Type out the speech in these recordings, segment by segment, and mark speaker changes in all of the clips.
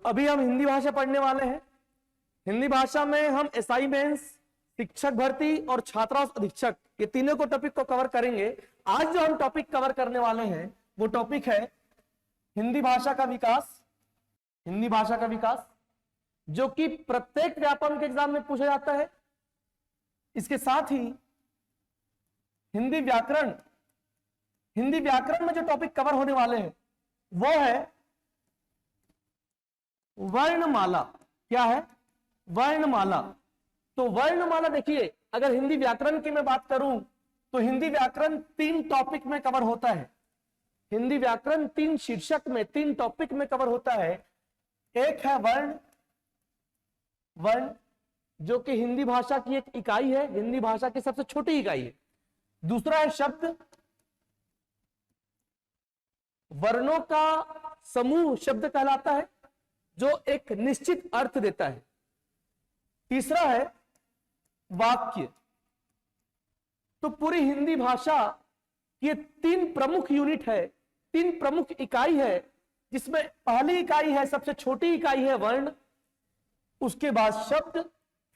Speaker 1: अभी हम हिंदी भाषा पढ़ने वाले हैं। हिंदी भाषा में हम एसआई मेंस, शिक्षक भर्ती और छात्रावास अधीक्षक, ये तीनों को टॉपिक को कवर करेंगे। आज जो हम टॉपिक कवर करने वाले हैं वो टॉपिक है हिंदी भाषा का विकास। हिंदी भाषा का विकास जो कि प्रत्येक व्यापम के एग्जाम में पूछा जाता है। इसके साथ ही हिंदी व्याकरण, हिंदी व्याकरण में जो टॉपिक कवर होने वाले हैं वो है वर्णमाला। क्या है? वर्णमाला। तो वर्णमाला देखिए, अगर हिंदी व्याकरण की मैं बात करूं तो हिंदी व्याकरण 3 टॉपिक में कवर होता है। हिंदी व्याकरण 3 शीर्षक में, 3 टॉपिक में कवर होता है। एक है वर्ण, वर्ण जो कि हिंदी भाषा की एक इकाई है, हिंदी भाषा की सबसे छोटी इकाई है। दूसरा है शब्द, वर्णों का समूह शब्द कहलाता है जो एक निश्चित अर्थ देता है। तीसरा है वाक्य। तो पूरी हिंदी भाषा ये 3 प्रमुख यूनिट है, 3 प्रमुख इकाई है, जिसमें पहली इकाई है, सबसे छोटी इकाई है वर्ण, उसके बाद शब्द,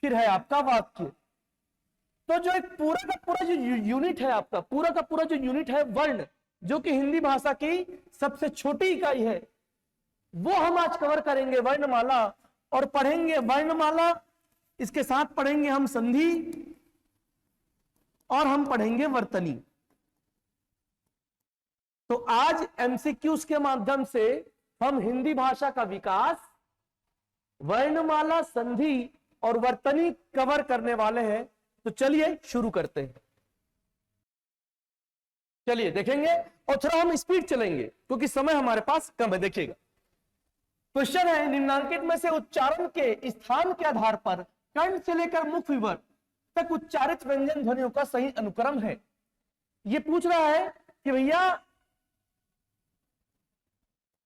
Speaker 1: फिर है आपका वाक्य। तो जो एक पूरा का पूरा जो यूनिट है आपका, पूरा का पूरा जो यूनिट है वर्ण, जो कि हिंदी भाषा की सबसे छोटी इकाई है, वो हम आज कवर करेंगे, वर्णमाला। और पढ़ेंगे वर्णमाला, इसके साथ पढ़ेंगे हम संधि और हम पढ़ेंगे वर्तनी। तो आज एमसीक्यूज के माध्यम से हम हिंदी भाषा का विकास, वर्णमाला, संधि और वर्तनी कवर करने वाले हैं। तो चलिए शुरू करते हैं। चलिए देखेंगे और थोड़ा हम स्पीड चलेंगे क्योंकि समय हमारे पास कम है। देखिएगा, क्वेश्चन है निम्नांकित में से उच्चारण के स्थान के आधार पर कंठ से लेकर मुख विवर तक उच्चारित व्यंजन ध्वनियों का सही अनुक्रम है। ये पूछ रहा है कि भैया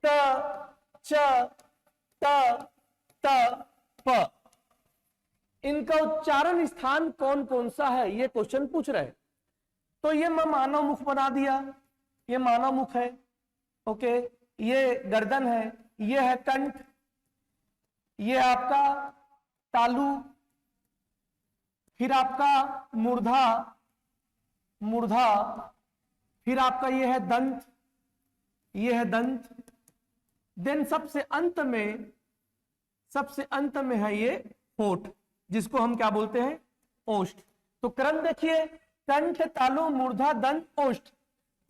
Speaker 1: त, च, त, त, प, इनका उच्चारण स्थान कौन कौन सा है, ये क्वेश्चन पूछ रहे हैं। तो ये मैं मानव मुख बना दिया, ये मानव मुख है, ओके, ये गर्दन है, ये है कंठ, ये आपका तालु, फिर आपका मूर्धा, मूर्धा, फिर आपका ये है दंत, ये है दंत, देन सबसे अंत में है ये होठ, जिसको हम क्या बोलते हैं? ओष्ठ। तो क्रम देखिए, कंठ, तालु, मूर्धा, दंत, ओष्ठ।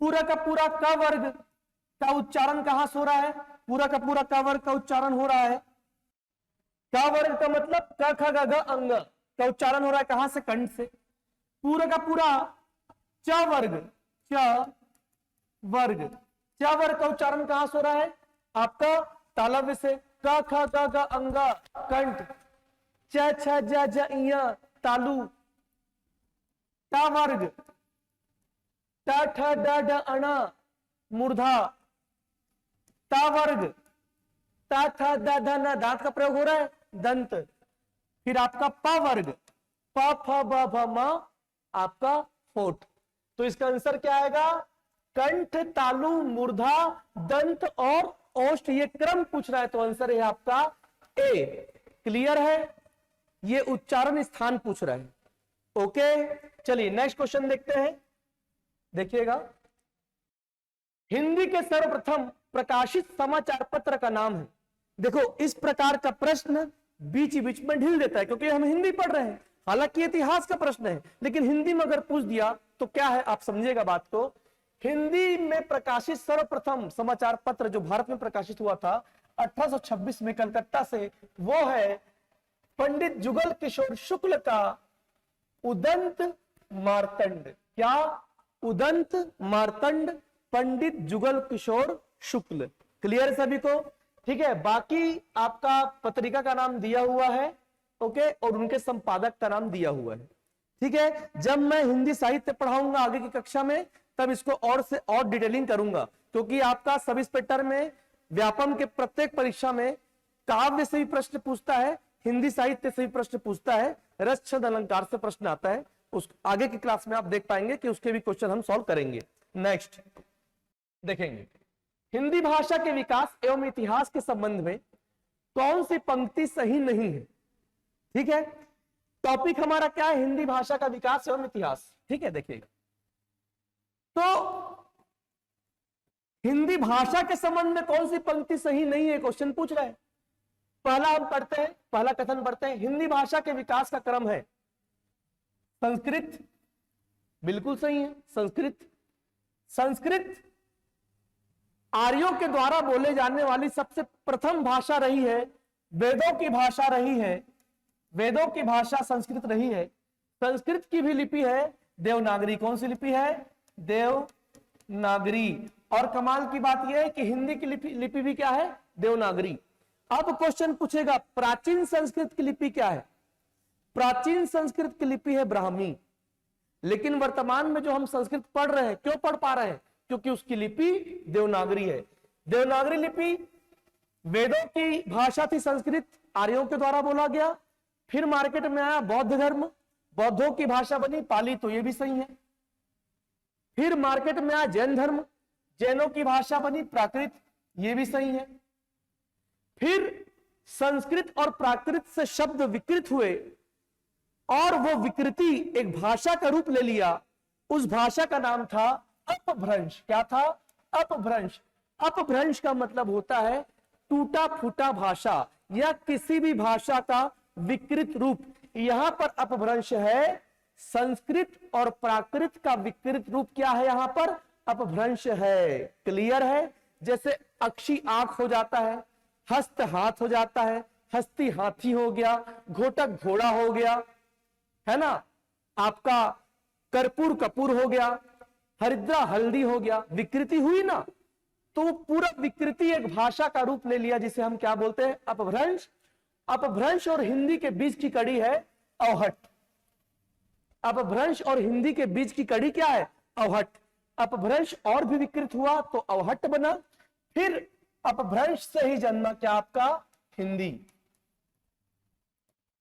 Speaker 1: पूरा का पूरा क वर्ग का उच्चारण कहां से हो रहा है? पूरा का पूरा क वर्ग का उच्चारण हो रहा है। क वर्ग का मतलब क ख ग घ अंग का उच्चारण हो रहा है कहां से? कंठ से। पूरा का पूरा च वर्ग, च वर्ग, च वर्ग का उच्चारण कहां से हो रहा है? आपका तालव्य से। क ख ग घ अंग कंठ, च छ ज ज इ तालु, ट वर्ग, ट ठ ड ढ अण मूर्धा, ट वर्ग, ट थ द ध न दांत का प्रयोग हो रहा है, दंत। फिर आपका प वर्ग, प फ ब भ म आपका होठ। तो इसका आंसर क्या आएगा? कंठ, तालु, मूर्धा, दंत और ओष्ठ, ये क्रम पूछ रहा है तो आंसर है आपका ए। क्लियर है? ये उच्चारण स्थान पूछ रहा है। ओके, चलिए नेक्स्ट क्वेश्चन देखते हैं। देखिएगा, हिंदी के सर्वप्रथम प्रकाशित समाचार पत्र का नाम है। देखो, इस प्रकार का प्रश्न बीच बीच में ढील देता है क्योंकि हम हिंदी पढ़ रहे हैं, हालांकि इतिहास का प्रश्न है, लेकिन हिंदी में अगर पूछ दिया तो क्या है, आप समझिएगा बात को। हिंदी में प्रकाशित सर्वप्रथम समाचार पत्र जो भारत में प्रकाशित हुआ था 1826 में कलकत्ता से, वो है पंडित जुगल किशोर शुक्ल का उदंत मार्तंड। क्या? उदंत मार्तंड, पंडित जुगल किशोर शुक्ल। क्लियर सभी को? ठीक है। बाकी आपका पत्रिका का नाम दिया हुआ है, ओके, और उनके संपादक का नाम दिया हुआ है। ठीक है। जब मैं हिंदी साहित्य पढ़ाऊंगा आगे की कक्षा में, तब इसको और से और डिटेलिंग करूंगा, क्योंकि आपका सब इंस्पेक्टर में, व्यापम के प्रत्येक परीक्षा में काव्य से भी प्रश्न पूछता है, हिंदी साहित्य से भी प्रश्न पूछता है, रस छंद अलंकार से प्रश्न आता है। उस आगे की क्लास में आप देख पाएंगे कि उसके भी क्वेश्चन हम सॉल्व करेंगे। नेक्स्ट देखेंगे, हिंदी भाषा के विकास एवं इतिहास के संबंध में कौन सी पंक्ति सही नहीं है। ठीक है, टॉपिक हमारा क्या है, हिंदी भाषा का विकास एवं इतिहास। ठीक है, देखिएगा तो हिंदी भाषा के संबंध में कौन सी पंक्ति सही नहीं है, क्वेश्चन पूछ रहा है। पहला हम पढ़ते हैं, पहला कथन पढ़ते हैं, हिंदी भाषा के विकास का क्रम है संस्कृत, बिल्कुल सही है। संस्कृत आर्यों के द्वारा बोले जाने वाली सबसे प्रथम भाषा रही है, वेदों की भाषा रही है, वेदों की भाषा संस्कृत रही है। संस्कृत की भी लिपि है देवनागरी। कौन सी लिपि है, देवनागरी। और कमाल की बात यह है कि हिंदी की लिपि भी क्या है, देवनागरी। अब क्वेश्चन पूछेगा प्राचीन संस्कृत की लिपि क्या है। प्राचीन संस्कृत की लिपि है ब्राह्मी। लेकिन वर्तमान में जो हम संस्कृत पढ़ रहे हैं, क्यों पढ़ पा रहे हैं, क्योंकि उसकी लिपि देवनागरी है। देवनागरी लिपि वेदों की भाषा थी, संस्कृत आर्यों के द्वारा बोला गया। फिर मार्केट में आया बौद्ध धर्म, बौद्धों की भाषा बनी पाली, तो ये भी सही है। फिर मार्केट में आया जैन धर्म, जैनों की भाषा बनी प्राकृत, ये भी सही है। फिर संस्कृत और प्राकृत से शब्द विकृत हुए और वो विकृति एक भाषा का रूप ले लिया। उस भाषा का नाम था अपभ्रंश। क्या था, अपभ्रंश। अपभ्रंश का मतलब होता है टूटा फूटा भाषा या किसी भी भाषा का विकृत रूप। यहां पर अपभ्रंश है, संस्कृत और प्राकृत का विकृत रूप क्या है, यहां पर अपभ्रंश है। क्लियर है। जैसे अक्षी आंख हो जाता है, हस्त हाथ हो जाता है, हस्ती हाथी हो गया, घोटक घोड़ा हो गया, है ना, आपका कर्पूर कपूर हो गया, हरिद्रा हल्दी हो गया। विकृति हुई ना, तो पूरा विकृति एक भाषा का रूप ले लिया, जिसे हम क्या बोलते हैं, अपभ्रंश। अपभ्रंश और हिंदी के बीच की कड़ी है अवहट। अपभ्रंश और हिंदी के बीच की कड़ी क्या है, अवहट। अपभ्रंश और भी विकृत हुआ तो अवहट बना, फिर अपभ्रंश से ही जन्मा क्या, आपका हिंदी।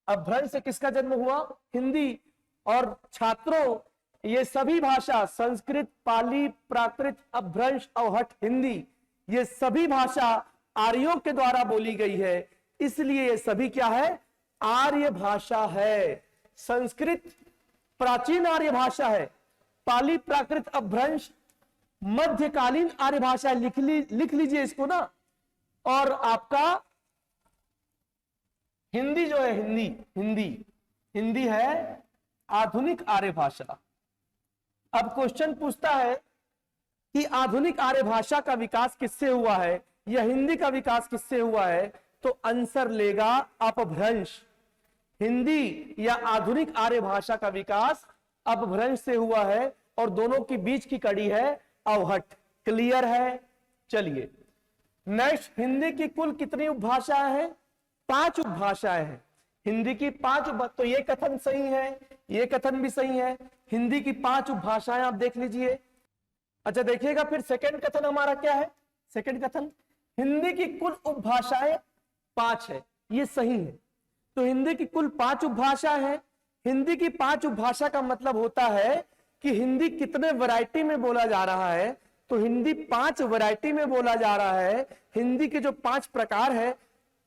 Speaker 1: अपभ्रंश से किसका जन्म हुआ, हिंदी। और छात्रों, ये सभी भाषा संस्कृत, पाली, प्राकृत, अपभ्रंश, अवहट, हिंदी, ये सभी भाषा आर्यों के द्वारा बोली गई है, इसलिए ये सभी क्या है, आर्य भाषा है। संस्कृत प्राचीन आर्य भाषा है, पाली, प्राकृत, अपभ्रंश मध्यकालीन आर्य भाषा है। लिख लीजिए इसको ना। और आपका हिंदी जो है, हिंदी है आधुनिक आर्य भाषा। अब क्वेश्चन पूछता है कि आधुनिक आर्य भाषा का विकास किससे हुआ है या हिंदी का विकास किससे हुआ है, तो आंसर लेगा अपभ्रंश। हिंदी या आधुनिक आर्य भाषा का विकास अपभ्रंश से हुआ है और दोनों के बीच की कड़ी है अवहट। क्लियर है। चलिए नेक्स्ट, हिंदी की कुल कितनी उपभाषाएं हैं, 5 उपभाषाएं हैं। हिंदी की 5 तो ये कथन सही है, ये कथन भी सही है। हिंदी की 5 उपभाषाएं आप देख लीजिए। अच्छा देखिएगा, फिर सेकंड कथन हमारा क्या है, सेकंड कथन, हिंदी की कुल उपभाषाएं 5 है, ये सही है। तो हिंदी की कुल 5 उपभाषा है। हिंदी की 5 उपभाषा का मतलब होता है कि हिंदी कितने वैरायटी में बोला जा रहा है, तो हिंदी 5 वैरायटी में बोला जा रहा है। हिंदी के जो 5 प्रकार है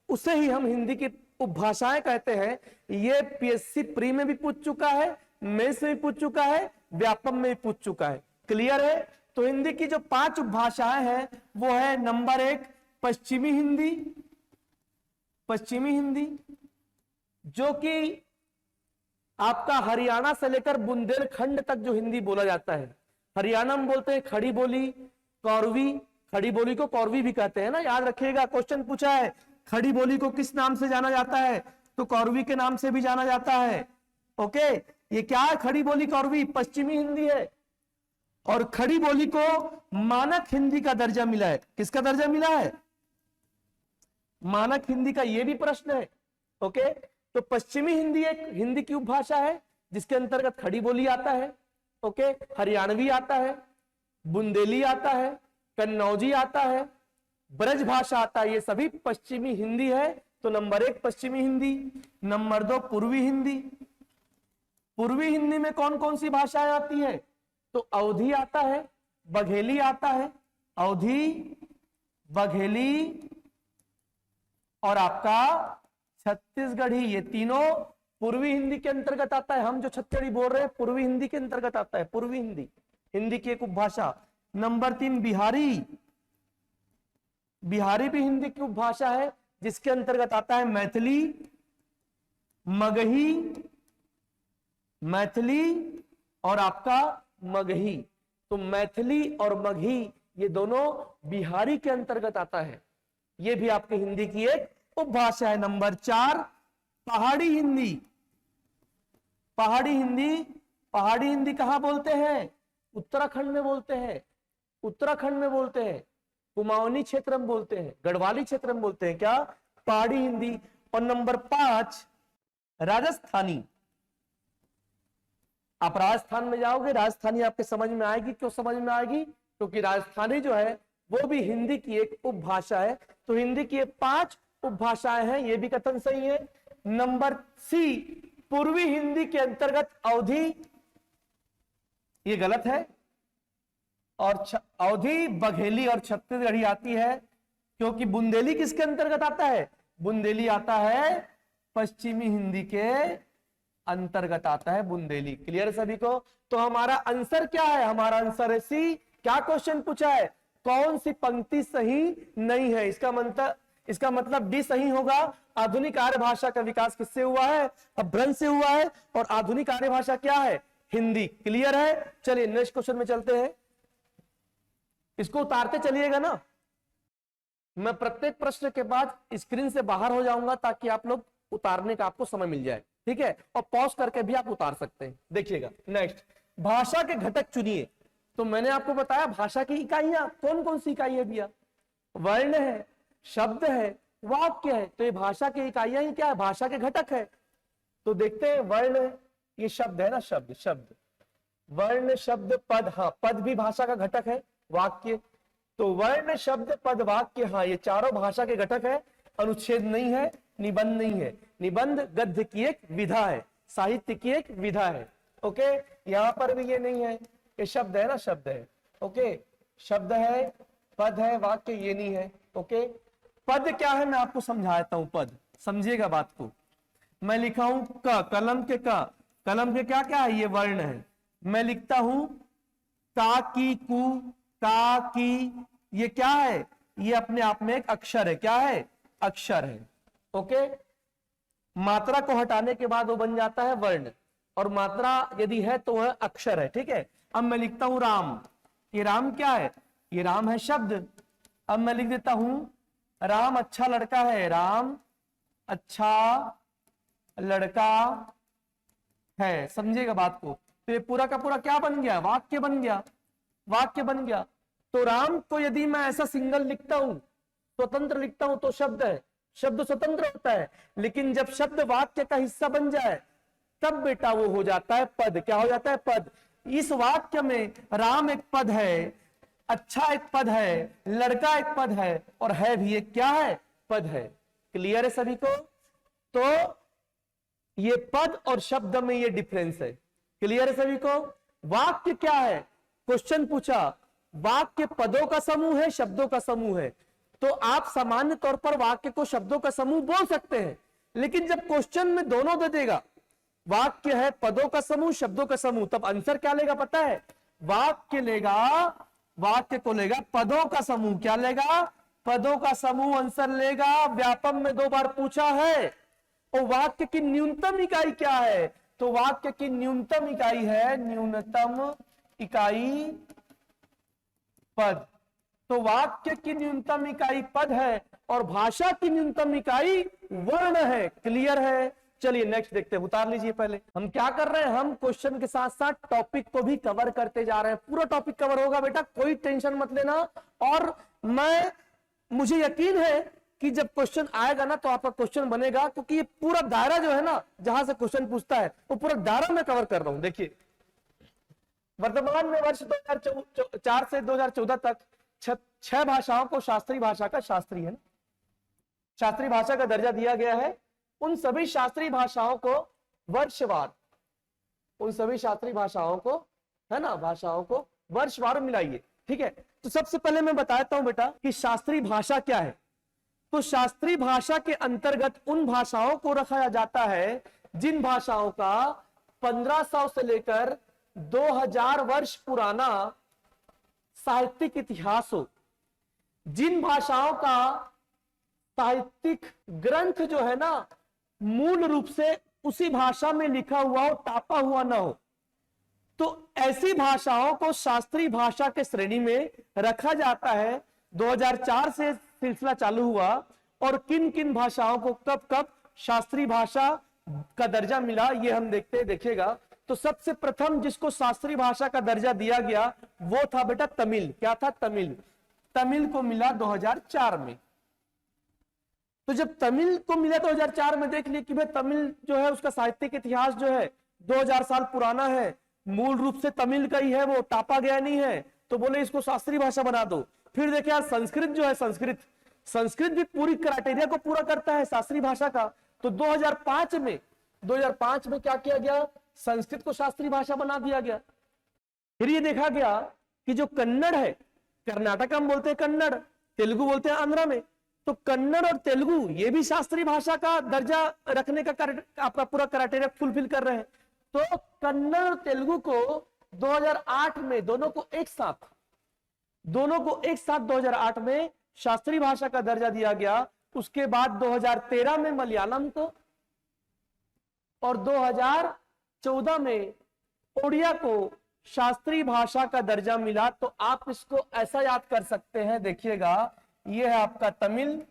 Speaker 1: उसे ही हम हिंदी की उपभाषाएं कहते हैं। ये पीएससी प्री में भी पूछ चुका है, मेंस में भी पूछ चुका है, व्यापम में भी पूछ चुका है। क्लियर है। तो हिंदी की जो 5 उपभाषाएं हैं वो है, नंबर 1 पश्चिमी हिंदी। पश्चिमी हिंदी जो कि आपका हरियाणा से लेकर बुंदेलखंड तक जो हिंदी बोला जाता है। हरियाणा में बोलते हैं खड़ी बोली, कौरवी, खड़ी बोली को कौरवी भी कहते हैं ना, याद रखिएगा। क्वेश्चन पूछा है खड़ी बोली को किस नाम से जाना जाता है, तो कौरवी के नाम से भी जाना जाता है। ओके, ये क्या है, खड़ी बोली कौरवी पश्चिमी हिंदी है। और खड़ी बोली को मानक हिंदी का दर्जा मिला है। किसका दर्जा मिला है, मानक हिंदी का, ये भी प्रश्न है। ओके, तो पश्चिमी हिंदी एक हिंदी की उपभाषा है जिसके अंतर्गत खड़ी बोली आता है। ओके, हरियाणवी आता है, बुंदेली आता है, कन्नौजी आता है, ब्रज भाषा आता है, ये सभी पश्चिमी हिंदी है। तो नंबर 1 पश्चिमी हिंदी। नंबर 2 पूर्वी हिंदी। पूर्वी हिंदी में कौन कौन सी भाषाएं आती है, तो अवधी आता है, बघेली आता है, अवधी, बघेली और आपका छत्तीसगढ़ी। ये तीनों पूर्वी हिंदी के अंतर्गत आता है। हम जो छत्तीसगढ़ी बोल रहे हैं पूर्वी हिंदी के अंतर्गत आता है, पूर्वी हिंदी, हिंदी की एक उपभाषा। नंबर 3 बिहारी। बिहारी भी हिंदी की उपभाषा है जिसके अंतर्गत आता है मैथिली, मगही, मैथिली और आपका मगही। तो मैथिली और मगही ये दोनों बिहारी के अंतर्गत आता है। ये भी आपकी हिंदी की एक उपभाषा है। नंबर 4 पहाड़ी हिंदी। पहाड़ी हिंदी, पहाड़ी हिंदी कहां बोलते हैं? उत्तराखंड में बोलते हैं, उत्तराखंड में बोलते हैं, कुमाऊनी क्षेत्र में बोलते हैं, गढ़वाली क्षेत्र में बोलते हैं क्या? पहाड़ी हिंदी। और नंबर 5 राजस्थानी। आप राजस्थान में जाओगे, राजस्थानी आपके समझ में आएगी। क्यों समझ में आएगी? क्योंकि राजस्थानी जो है वो भी हिंदी की एक उपभाषा है। तो हिंदी की 5 उपभाषाएं हैं, ये भी कथन सही है। नंबर सी पूर्वी हिंदी के अंतर्गत अवधी, ये गलत है। और अवधी, बघेली और छत्तीसगढ़ी आती है, क्योंकि बुंदेली किसके अंतर्गत आता है? बुंदेली आता है पश्चिमी हिंदी के अंतर्गत आता है बुंदेली। क्लियर है सभी को? तो हमारा आंसर क्या है? हमारा आंसर है सी। क्या क्वेश्चन पूछा है? कौन सी पंक्ति सही नहीं है? इसका मतलब डी सही होगा। आधुनिक आर्य भाषा का विकास किससे हुआ है? अपभ्रंश से हुआ है। और आधुनिक आर्य भाषा क्या है? हिंदी। क्लियर है? चलिए नेक्स्ट क्वेश्चन में चलते हैं। इसको उतारते चलिएगा ना, मैं प्रत्येक प्रश्न के बाद स्क्रीन से बाहर हो जाऊंगा ताकि आप लोग उतारने का आपको समय मिल जाए, ठीक है? और पॉज करके भी आप उतार सकते हैं। देखिएगा नेक्स्ट, भाषा के घटक चुनिए। तो मैंने आपको बताया भाषा की इकाइयां कौन कौन सी इकाई है भैया? वर्ण है, शब्द है, वाक्य है। तो ये भाषा की इकाइयां ही क्या है? भाषा के घटक है। तो देखते हैं, वर्ण ये शब्द है ना, शब्द, शब्द, वर्ण, शब्द, पद। हाँ, पद भी भाषा का घटक है। वाक्य, तो वर्ण, शब्द, पद, वाक्य, हाँ ये चारों भाषा के घटक है। अनुच्छेद नहीं है, निबंध नहीं है। निबंध गद्य की एक विधा है, साहित्य की एक विधा है। ओके, यहां पर भी ये नहीं है, ये शब्द है ना, शब्द है। ओके, शब्द है, पद है, वाक्य ये नहीं है। ओके, पद क्या है मैं आपको समझाता हूं। पद समझिएगा बात को। मैं लिखा हूं क, कलम के क, कलम के क्या क्या है? ये वर्ण है। मैं लिखता हूं का, की, कु, का, की, ये क्या है? ये अपने आप में एक अक्षर है। क्या है? अक्षर है। ओके, मात्रा को हटाने के बाद वो बन जाता है वर्ण, और मात्रा यदि है तो वह अक्षर है। ठीक है, अब मैं लिखता हूं राम। ये राम क्या है? ये राम है शब्द। अब मैं लिख देता हूं राम अच्छा लड़का है। राम अच्छा लड़का है। समझिएगा बात को। तो ये पूरा का पूरा क्या बन गया? वाक्य बन गया, वाक्य बन गया। तो राम को यदि मैं ऐसा सिंगल लिखता हूं, स्वतंत्र लिखता हूं, तो शब्द है। शब्द स्वतंत्र होता है, लेकिन जब शब्द वाक्य का हिस्सा बन जाए तब बेटा वो हो जाता है पद। क्या हो जाता है? पद। इस वाक्य में राम एक पद है, अच्छा एक पद है, लड़का एक पद है, और है भी एक क्या है? पद है। क्लियर है सभी को? तो ये पद और शब्द में ये डिफरेंस है। क्लियर है सभी को? वाक्य क्या है? क्वेश्चन पूछा, वाक्य पदों का समूह है, शब्दों का समूह है। तो आप सामान्य तौर पर वाक्य को शब्दों का समूह बोल सकते हैं, लेकिन जब क्वेश्चन में दोनों दे देगा, वाक्य है पदों का समूह, शब्दों का समूह, तब आंसर क्या लेगा पता है? वाक्य लेगा, वाक्य को लेगा पदों का समूह। क्या लेगा? पदों का समूह आंसर लेगा। व्यापम में 2 बार पूछा है। और वाक्य की न्यूनतम इकाई क्या है? तो वाक्य की न्यूनतम इकाई है, न्यूनतम इकाई पद। तो वाक्य की न्यूनतम इकाई पद है और भाषा की न्यूनतम इकाई वर्ण है। क्लियर है? चलिए नेक्स्ट देखते हैं। उतार लीजिए। पहले हम क्या कर रहे हैं? हम क्वेश्चन के साथ साथ टॉपिक को भी कवर करते जा रहे हैं। पूरा टॉपिक कवर होगा बेटा, कोई टेंशन मत लेना। और मुझे यकीन है कि जब क्वेश्चन आएगा ना तो आपका क्वेश्चन बनेगा, क्योंकि ये पूरा दायरा जो है ना, जहां से क्वेश्चन पूछता है, वो पूरा दायरा में कवर कर रहा हूं। देखिए, वर्तमान में वर्ष 2004 से 2014 तक 6 भाषाओं को शास्त्रीय भाषा का शास्त्रीय भाषा का दर्जा दिया गया है। उन सभी शास्त्रीय भाषाओं को वर्षवार, उन सभी शास्त्रीय भाषाओं को, है ना, भाषाओं को वर्षवार मिलाइए। ठीक है, तो सबसे पहले मैं बताता हूं बेटा कि शास्त्रीय भाषा क्या है। तो शास्त्रीय भाषा के अंतर्गत उन भाषाओं को रखा जाता है जिन भाषाओं का 1500 से लेकर 2000 वर्ष पुराना साहित्यिक इतिहास हो, जिन भाषाओं का साहित्यिक ग्रंथ जो है ना मूल रूप से उसी भाषा में लिखा हुआ हो, टापा हुआ ना हो, तो ऐसी भाषाओं को शास्त्रीय भाषा के श्रेणी में रखा जाता है। 2004 से सिलसिला चालू हुआ और किन किन भाषाओं को कब कब शास्त्रीय भाषा का दर्जा मिला ये हम देखिएगा। तो सबसे प्रथम जिसको शास्त्रीय भाषा का दर्जा दिया गया वो था बेटा तमिल। क्या था? तमिल। तमिल को मिला 2004 में। तो जब तमिल को मिला 2004 में, देख लिए कि भाई तमिल जो है उसका साहित्यिक इतिहास जो है 2000 साल पुराना है, मूल रूप से तमिल का ही है, वो टापा गया नहीं है, तो बोले इसको शास्त्रीय भाषा बना दो। फिर देखे यार संस्कृत जो है, संस्कृत भी पूरी क्राइटेरिया को पूरा करता है शास्त्रीय भाषा का। तो 2005 में क्या किया गया? संस्कृत को शास्त्रीय भाषा बना दिया गया। फिर ये देखा गया कि जो कन्नड़ है, कर्नाटक हम बोलते हैं कन्नड़, तेलुगु बोलते हैं आंध्रा में, तो कन्नड़ और तेलुगु ये भी शास्त्रीय भाषा का दर्जा रखने का आपका पूरा क्राइटेरिया फुलफिल कर रहे हैं। तो कन्नड़ और तेलुगु को 2008 में दोनों को एक साथ 2008 में शास्त्रीय भाषा का दर्जा दिया गया। उसके बाद 2013 में मलयालम को और 2014 में ओडिया को शास्त्रीय भाषा का दर्जा मिला। तो आप इसको ऐसा याद कर सकते हैं, देखिएगा, ये है आपका तमिल,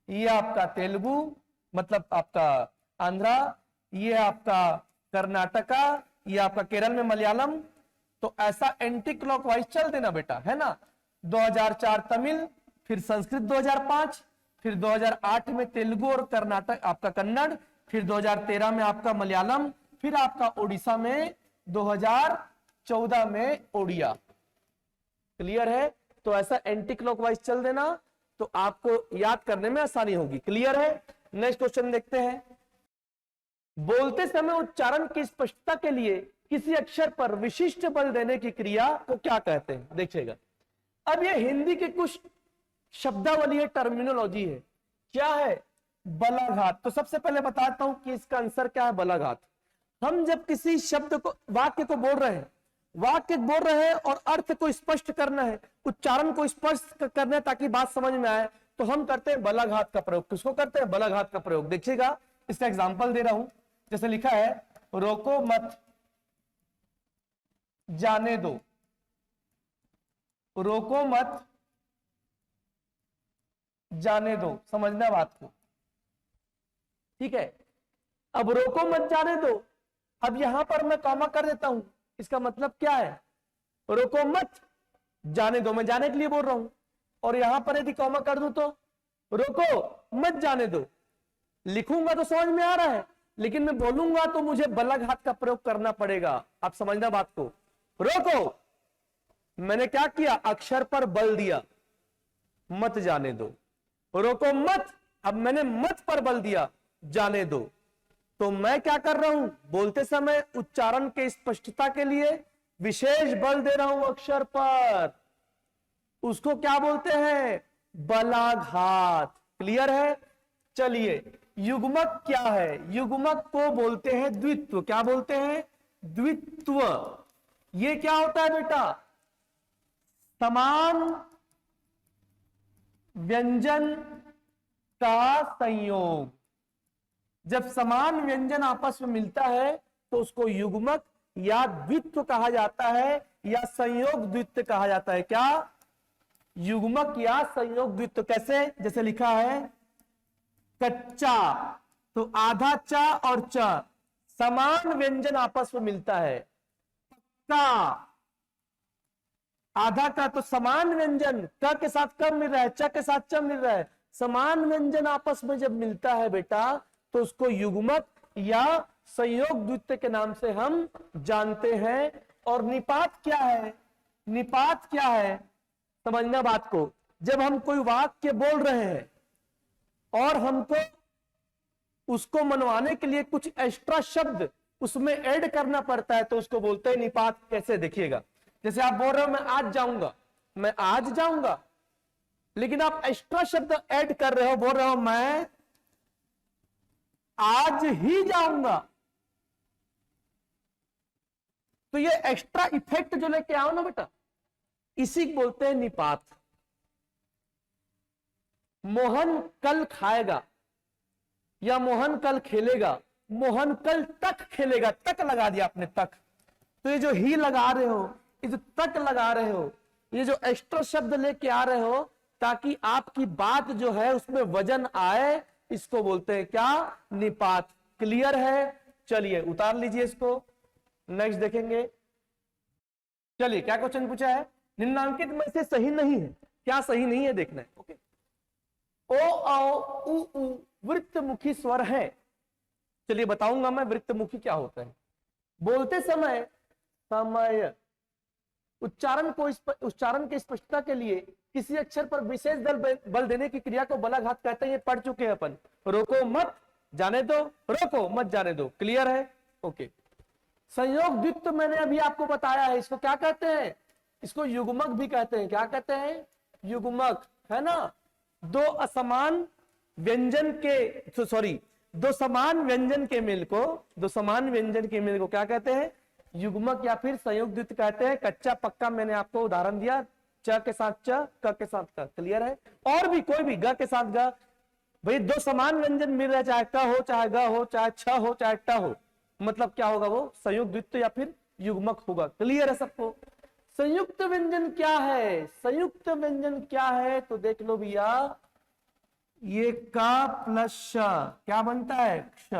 Speaker 1: ये आपका तेलुगु मतलब आपका आंध्रा, ये आपका कर्नाटका, ये आपका केरल में मलयालम। तो ऐसा एंटी क्लॉकवाइज चल देना बेटा, है ना। 2004 तमिल, फिर संस्कृत 2005, फिर 2008 में तेलुगु और कर्नाटक आपका कन्नड़, फिर 2013 में आपका मलयालम, फिर आपका ओडिशा में 2014 में ओडिया। क्लियर है? तो ऐसा एंटी क्लॉकवाइज चल देना तो आपको याद करने में आसानी होगी। क्लियर है? नेक्स्ट क्वेश्चन देखते हैं। बोलते समय उच्चारण की स्पष्टता के लिए किसी अक्षर पर विशिष्ट बल देने की क्रिया को क्या कहते हैं? देखिएगा, अब ये हिंदी के कुछ शब्दावली है, टर्मिनोलॉजी है। क्या है? बलाघात। तो सबसे पहले बताता हूं कि इसका आंसर क्या है, बलाघात। हम जब किसी शब्द को, वाक्य को बोल रहे हैं और अर्थ को स्पष्ट करना है, उच्चारण को स्पष्ट करना है ताकि बात समझ में आए, तो हम करते हैं बलाघात का प्रयोग। किसको करते हैं? बलाघात का प्रयोग। देखिएगा, इसका एग्जांपल दे रहा हूं। जैसे लिखा है, रोको मत जाने दो, रोको मत जाने दो। समझना बात को, ठीक है। अब रोको मत जाने दो, अब यहां पर मैं कॉमा कर देता हूं। इसका मतलब क्या है? रोको मत जाने दो, मैं जाने के लिए बोल रहा हूं, और यहां पर यदि कॉमा कर दूं तो रोको मत जाने दो। लिखूंगा तो समझ में आ रहा है, लेकिन मैं बोलूंगा तो मुझे बलाघात का प्रयोग करना पड़ेगा। आप समझना बात को। रोको, मैंने क्या किया? अक्षर पर बल दिया, मत जाने दो। रोको मत, अब मैंने मत पर बल दिया, जाने दो। तो मैं क्या कर रहा हूं? बोलते समय उच्चारण के स्पष्टता के लिए विशेष बल दे रहा हूं अक्षर पर, उसको क्या बोलते हैं? बलाघात। क्लियर है? चलिए, युग्मक क्या है? युग्मक को बोलते हैं द्वित्व। क्या बोलते हैं? द्वित्व। ये क्या होता है बेटा? समान व्यंजन का संयोग। जब समान व्यंजन आपस में मिलता है तो उसको युग्मक या द्वित्व कहा जाता है, या संयोग द्वित्व कहा जाता है। क्या? युग्मक या संयोग द्वित्व। कैसे? जैसे लिखा है कच्चा, तो आधा चा और च समान व्यंजन आपस में मिलता है। पक्का, आधा का तो समान व्यंजन, क के साथ क मिल रहा है, च के साथ च मिल रहा है। समान व्यंजन आपस में जब मिलता है बेटा तो उसको युग्मक या संयोग द्वित्व के नाम से हम जानते हैं। और निपात क्या है? निपात क्या है? समझना बात को। जब हम कोई वाक्य बोल रहे हैं और हमको उसको मनवाने के लिए कुछ एक्स्ट्रा शब्द उसमें ऐड करना पड़ता है तो उसको बोलते हैं निपात। कैसे? देखिएगा, जैसे आप बोल रहे हो मैं आज जाऊंगा, मैं आज जाऊंगा, लेकिन आप एक्स्ट्रा शब्द ऐड कर रहे हो, बोल रहे हो मैं आज ही जाऊंगा, तो ये एक्स्ट्रा इफेक्ट जो लेके आओ ना बेटा, इसी को बोलते हैं निपात। मोहन कल खाएगा या मोहन कल खेलेगा, मोहन कल तक खेलेगा, तक लगा दिया आपने तक। तो ये जो ही लगा रहे हो, ये जो तक लगा रहे हो, ये जो एक्स्ट्रा शब्द लेके आ रहे हो ताकि आपकी बात जो है उसमें वजन आए, इसको बोलते हैं क्या? निपात। क्लियर है? चलिए उतार लीजिए इसको, नेक्स्ट देखेंगे। चलिए क्या क्वेश्चन पूछा है? निम्नांकित में से सही नहीं है, क्या सही नहीं है देखना है। ओके, ओ आओ उ उ वृत्तमुखी स्वर है। चलिए बताऊंगा मैं वृत्तमुखी क्या होता है। बोलते समय समय उच्चारण की स्पष्टता के लिए किसी अक्षर पर विशेष बल देने की क्रिया को बलाघात कहते हैं। ये पढ़ चुके हैं अपन। रोको मत जाने दो, रोको मत जाने दो। क्लियर है? ओके। संयोग द्वित्व मैंने अभी आपको बताया है, इसको क्या कहते हैं? इसको युग्मक भी कहते हैं। क्या कहते हैं? युग्मक, है ना। दो असमान व्यंजन के सॉरी दो समान व्यंजन के मेल को, दो समान व्यंजन के मेल को क्या कहते हैं? युग्मक या फिर संयोग द्वित्व कहते हैं। कच्चा पक्का मैंने आपको उदाहरण दिया, च के साथ च, क के साथ क। क्लियर है? और भी कोई भी, ग के साथ ग। भाई दो समान व्यंजन मिल रहे, चाहे क हो, चाहे ग हो, चाहे छ हो, चाहे ट हो, मतलब क्या होगा? वो संयोग द्वित्व या फिर युग्मक होगा। क्लियर है सबको? संयुक्त व्यंजन क्या है? संयुक्त व्यंजन क्या है तो देख लो भैया, ये का प्लस श क्या बनता है? क्ष।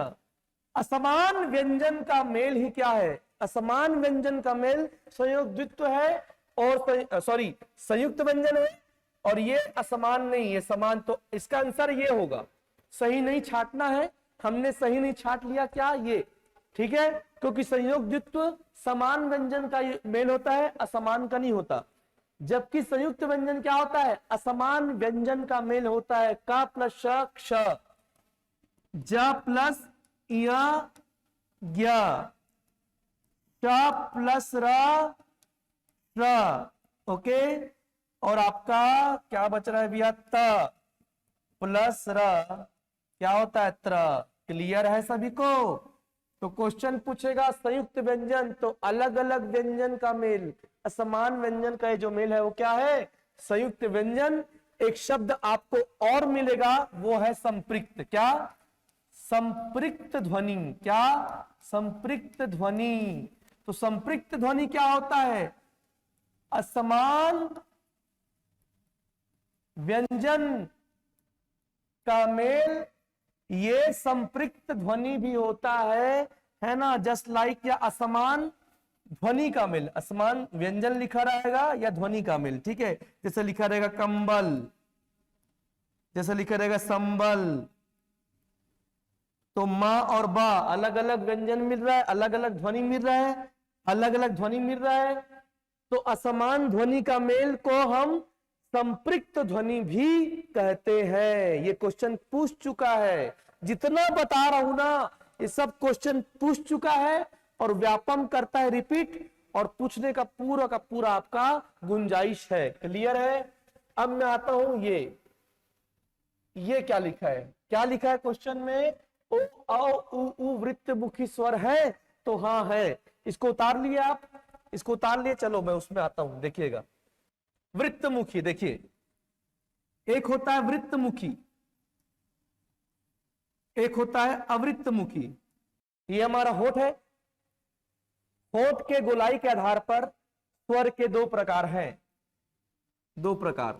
Speaker 1: असमान व्यंजन का मेल ही क्या है? असमान व्यंजन का मेल संयोग द्वित्व है और सॉरी संयुक्त व्यंजन है, और ये असमान नहीं है, समान। तो इसका आंसर ये होगा। सही नहीं छाटना है, हमने सही नहीं छाट लिया क्या? ये ठीक है, क्योंकि संयोग द्वित्व समान व्यंजन का मेल होता है, असमान का नहीं होता। जबकि संयुक्त व्यंजन क्या होता है? असमान व्यंजन का मेल होता है। का प्लस श क्ष, ज प्लस य ज्ञ, श प्लस र श। ओके, और आपका क्या बच रहा है भैया? त प्लस र क्या होता है? त्र। क्लियर है सभी को? तो क्वेश्चन पूछेगा संयुक्त व्यंजन, तो अलग अलग व्यंजन का मेल, असमान व्यंजन का जो मेल है वो क्या है? संयुक्त व्यंजन। एक शब्द आपको और मिलेगा, वो है संपृक्त। क्या? संपृक्त ध्वनि। क्या? संपृक्त ध्वनि। तो संपृक्त ध्वनि क्या होता है? असमान व्यंजन का मेल, ये संपृक्त ध्वनि भी होता है ना। जस्ट लाइक या असमान ध्वनि का मेल, असमान व्यंजन लिखा रहेगा या ध्वनि का मेल। ठीक है, जैसे लिखा रहेगा कंबल, जैसे लिखा रहेगा संबल, तो मां और बा अलग अलग व्यंजन मिल रहा है, अलग अलग ध्वनि मिल रहा है, अलग अलग ध्वनि मिल रहा है। तो असमान ध्वनि का मेल को हम संपृक्त ध्वनि भी कहते हैं। ये क्वेश्चन पूछ चुका है, जितना बता रहा हूं ना ये सब क्वेश्चन पूछ चुका है, और व्यापम करता है रिपीट, और पूछने का पूरा आपका गुंजाइश है। क्लियर है? अब मैं आता हूं ये क्या लिखा है? क्या लिखा है क्वेश्चन में? ओ औ उ उ वृत्तमुखी स्वर है, तो हाँ है। इसको उतार लिए आप? इसको उतार लिए? चलो मैं उसमें आता हूं, देखिएगा। वृत्तमुखी देखिए, एक होता है वृत्तमुखी, एक होता है अवृत्तमुखी। ये हमारा होठ है। होठ के गोलाई के आधार पर स्वर के दो प्रकार हैं। दो प्रकार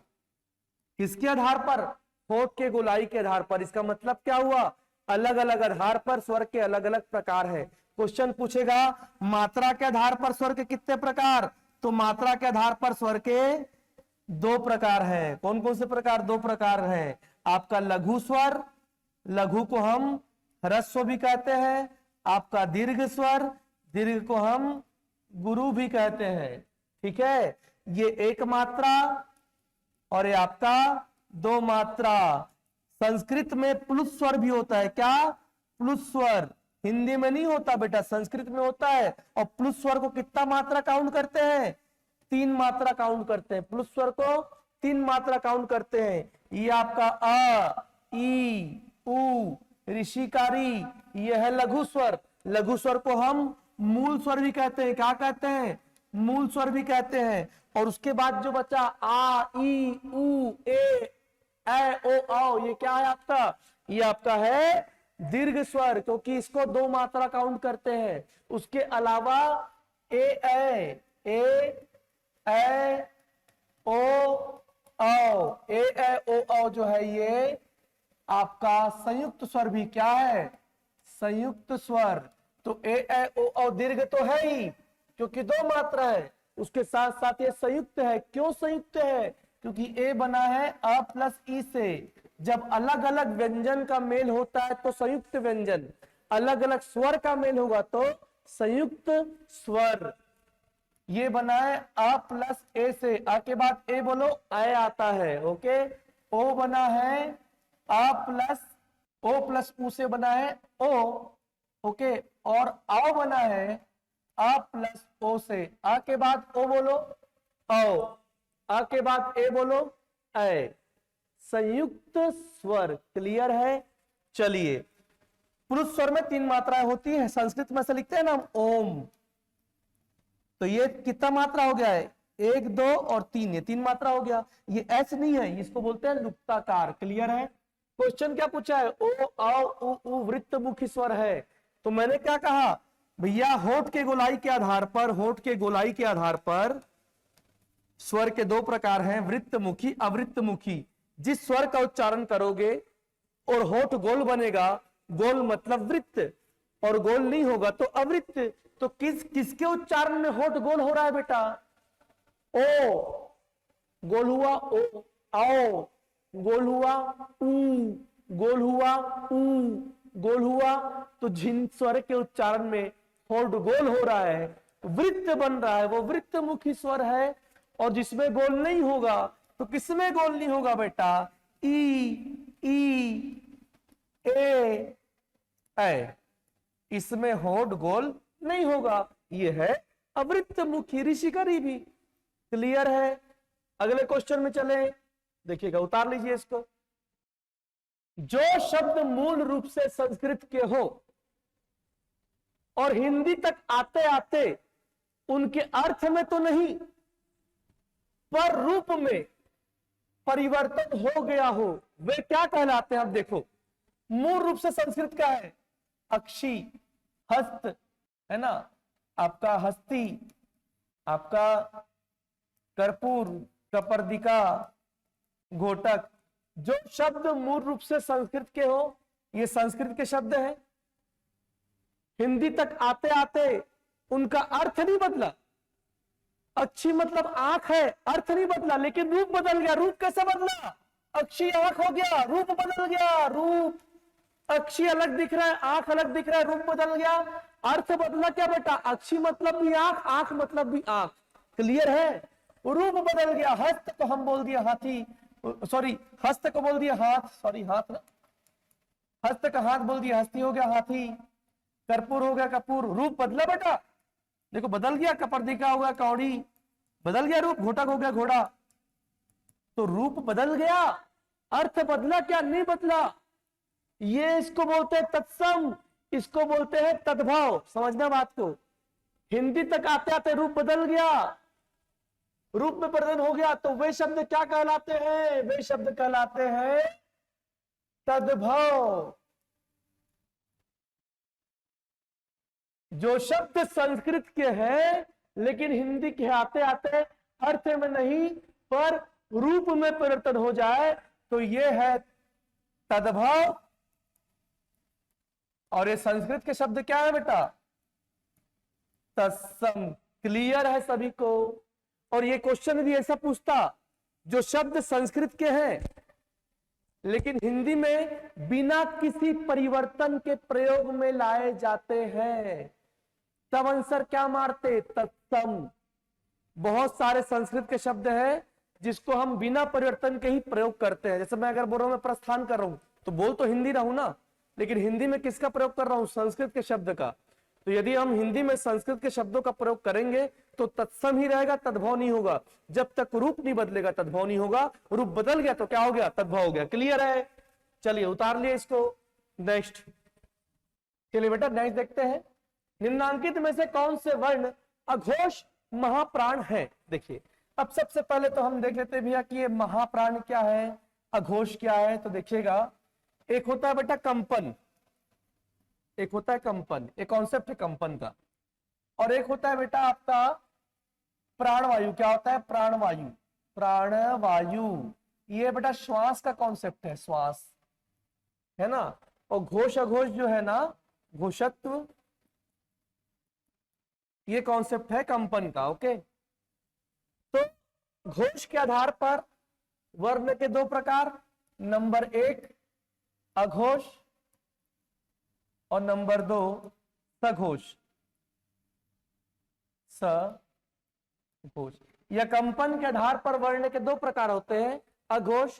Speaker 1: किसके आधार पर? होठ के गोलाई के आधार पर। इसका मतलब क्या हुआ? अलग अलग आधार पर स्वर के अलग अलग प्रकार है। क्वेश्चन पूछेगा मात्रा के आधार पर स्वर के कितने प्रकार? तो मात्रा के आधार पर स्वर के दो प्रकार है। कौन कौन से प्रकार? दो प्रकार है। आपका लघु स्वर, लघु को हम ह्रस्व भी कहते हैं। आपका दीर्घ स्वर, दीर्घ को हम गुरु भी कहते हैं। ठीक है, ये एक मात्रा और ये आपका दो मात्रा। संस्कृत में प्लुत स्वर भी होता है। क्या? प्लुत स्वर। हिंदी में नहीं होता बेटा, संस्कृत में होता है। और प्लुत स्वर को कितना मात्रा काउंट करते हैं? तीन मात्रा काउंट करते हैं। प्लुत स्वर को 3 मात्रा काउंट करते हैं। ये आपका अ, ई, उ, ऋषिकारी, ये है लघु स्वर। लघु स्वर को हम मूल स्वर भी कहते हैं। क्या कहते हैं? मूल स्वर भी कहते हैं। और उसके बाद जो बचा आ, ई, उ, ए, ओ, औ, ये क्या है आपका? ये आपका है दीर्घ स्वर, क्योंकि इसको 2 मात्रा काउंट करते हैं। उसके अलावा ए, ओ, ओ जो है ये आपका संयुक्त स्वर भी क्या है? संयुक्त स्वर। तो ओ दीर्घ तो है ही, क्योंकि 2 मात्रा है। उसके साथ साथ ये संयुक्त है। क्यों संयुक्त है? क्योंकि ए बना है अ प्लस ई से। जब अलग अलग व्यंजन का मेल होता है तो संयुक्त व्यंजन, अलग अलग स्वर का मेल होगा तो संयुक्त स्वर। ये बना है अ प्लस ए से। अ के बाद ए बोलो, ए आता है। ओके। ओ बना है अ प्लस ओ प्लस उ से बना है ओ। ओके। और आओ बना है अ प्लस ओ से। अ के बाद ओ बोलो, औ। अ के बाद ए बोलो, ए। संयुक्त स्वर। क्लियर है? चलिए, पुरुष स्वर में 3 मात्राएं होती है। संस्कृत में से लिखते हैं ना ओम। तो ये कितना मात्रा हो गया है? 1, 2 और 3, ये 3 मात्रा हो गया। ये एच नहीं है, इसको बोलते हैं लुप्ताकार। क्लियर है? क्वेश्चन क्या पूछा है? ओ, औ, उ, वृत्त मुखी स्वर है। तो मैंने क्या कहा भैया, होठ के गोलाई के आधार पर, होठ के गोलाई के आधार पर स्वर के 2 प्रकार हैं, वृत्त मुखी, अवृत्त मुखी। जिस स्वर का उच्चारण करोगे और होठ गोल बनेगा, गोल मतलब वृत्त, और गोल नहीं होगा तो अवृत्त। तो किसके उच्चारण में होठ गोल हो रहा है बेटा? ओ गोल हुआ, ओ। आओ गोल हुआ, ऊ गोल हुआ, ऊ गोल हुआ। तो जिन स्वर के उच्चारण में होठ गोल हो रहा है, वृत्त बन रहा है, वो वृत्त मुखी स्वर है। और जिसमें गोल नहीं होगा, तो किसमें गोल नहीं होगा बेटा? ई, ए। इसमें होठ गोल नहीं होगा। ये है अवृत्त मुखी, ऋषिकारी भी। क्लियर है? अगले क्वेश्चन में चले, देखिएगा, उतार लीजिए इसको। जो शब्द मूल रूप से संस्कृत के हो और हिंदी तक आते आते उनके अर्थ में तो नहीं पर रूप में परिवर्तन हो गया हो, वे क्या कहलाते हैं? अब देखो, मूल रूप से संस्कृत का है अक्षी, हस्त, है ना, आपका हस्ती, आपका कर्पूर, कपर्दिका, घोटक। जो शब्द मूल रूप से संस्कृत के हो, ये संस्कृत के शब्द हैं। हिंदी तक आते आते उनका अर्थ नहीं बदला। अच्छी मतलब आंख है, अर्थ नहीं बदला, लेकिन रूप बदल गया। रूप कैसे बदला? अक्षी आंख हो गया, रूप बदल गया। रूप, अक्षी अलग दिख रहा है, आंख अलग दिख रहा है, रूप बदल गया, अर्थ बदला। क्या बेटा? अक्षी मतलब भी आंख, आंख मतलब भी आंख। क्लियर है? रूप बदल गया। हस्त को हम बोल दिया हाथी, सॉरी, हस्त को बोल दिया हाथ, सॉरी हाथ ना, हस्त का हाथ बोल दिया, हस्ती हो गया हाथी, कर्पूर हो गया कपूर। रूप बदला बेटा, देखो बदल गया। कपर्दिका हो गया कौड़ी, बदल गया रूप। घोटक हो गया घोड़ा। तो रूप बदल गया, अर्थ बदला क्या? नहीं बदला। ये इसको बोलते हैं तत्सम, इसको बोलते हैं तद्भाव। समझना बात को। हिंदी तक आते आते रूप बदल गया, रूप में परिवर्तन हो गया, तो वे शब्द क्या कहलाते हैं? वे शब्द कहलाते हैं तद्भाव। जो शब्द संस्कृत के हैं लेकिन हिंदी के आते आते अर्थ में नहीं पर रूप में परिवर्तन हो जाए, तो यह है तद्भाव। और ये संस्कृत के शब्द क्या है बेटा? तत्सम। क्लियर है सभी को? और ये क्वेश्चन भी ऐसा पूछता, जो शब्द संस्कृत के हैं लेकिन हिंदी में बिना किसी परिवर्तन के प्रयोग में लाए जाते हैं, तब आंसर क्या मारते? तत्सम। बहुत सारे संस्कृत के शब्द हैं जिसको हम बिना परिवर्तन के ही प्रयोग करते हैं। जैसे मैं अगर बोल रहा हूं मैं प्रस्थान कर रहा हूं, तो बोल तो हिंदी रहा हूं ना, लेकिन हिंदी में किसका प्रयोग कर रहा हूं? संस्कृत के शब्द का। तो यदि हम हिंदी में संस्कृत के शब्दों का प्रयोग करेंगे तो तत्सम ही रहेगा, तद्भव नहीं होगा। जब तक रूप नहीं बदलेगा तद्भव नहीं होगा, रूप बदल गया तो क्या हो गया, तद्भव हो गया। क्लियर है? चलिए उतार लिए इसको। नेक्स्ट, चलिए बेटा नेक्स्ट देखते हैं, निम्नांकित में से कौन से वर्ण अघोष महाप्राण है? देखिए अब सबसे पहले तो हम देख लेते हैं भैया कि ये महाप्राण क्या है, अघोष क्या है। तो देखिएगा, एक होता है बेटा कंपन, एक होता है कंपन, एक कॉन्सेप्ट है कंपन का, और एक होता है बेटा आपका प्राणवायु। क्या होता है? प्राणवायु। प्राणवायु ये बेटा श्वास का कॉन्सेप्ट है, श्वास है ना। और घोष अघोष जो है ना, घोषत्व, ये कॉन्सेप्ट है कंपन का। ओके, तो घोष के आधार पर वर्ण के दो प्रकार, नंबर 1 अघोष और नंबर 2 सघोष। सघोष या कंपन के आधार पर वर्ण के दो प्रकार होते हैं, अघोष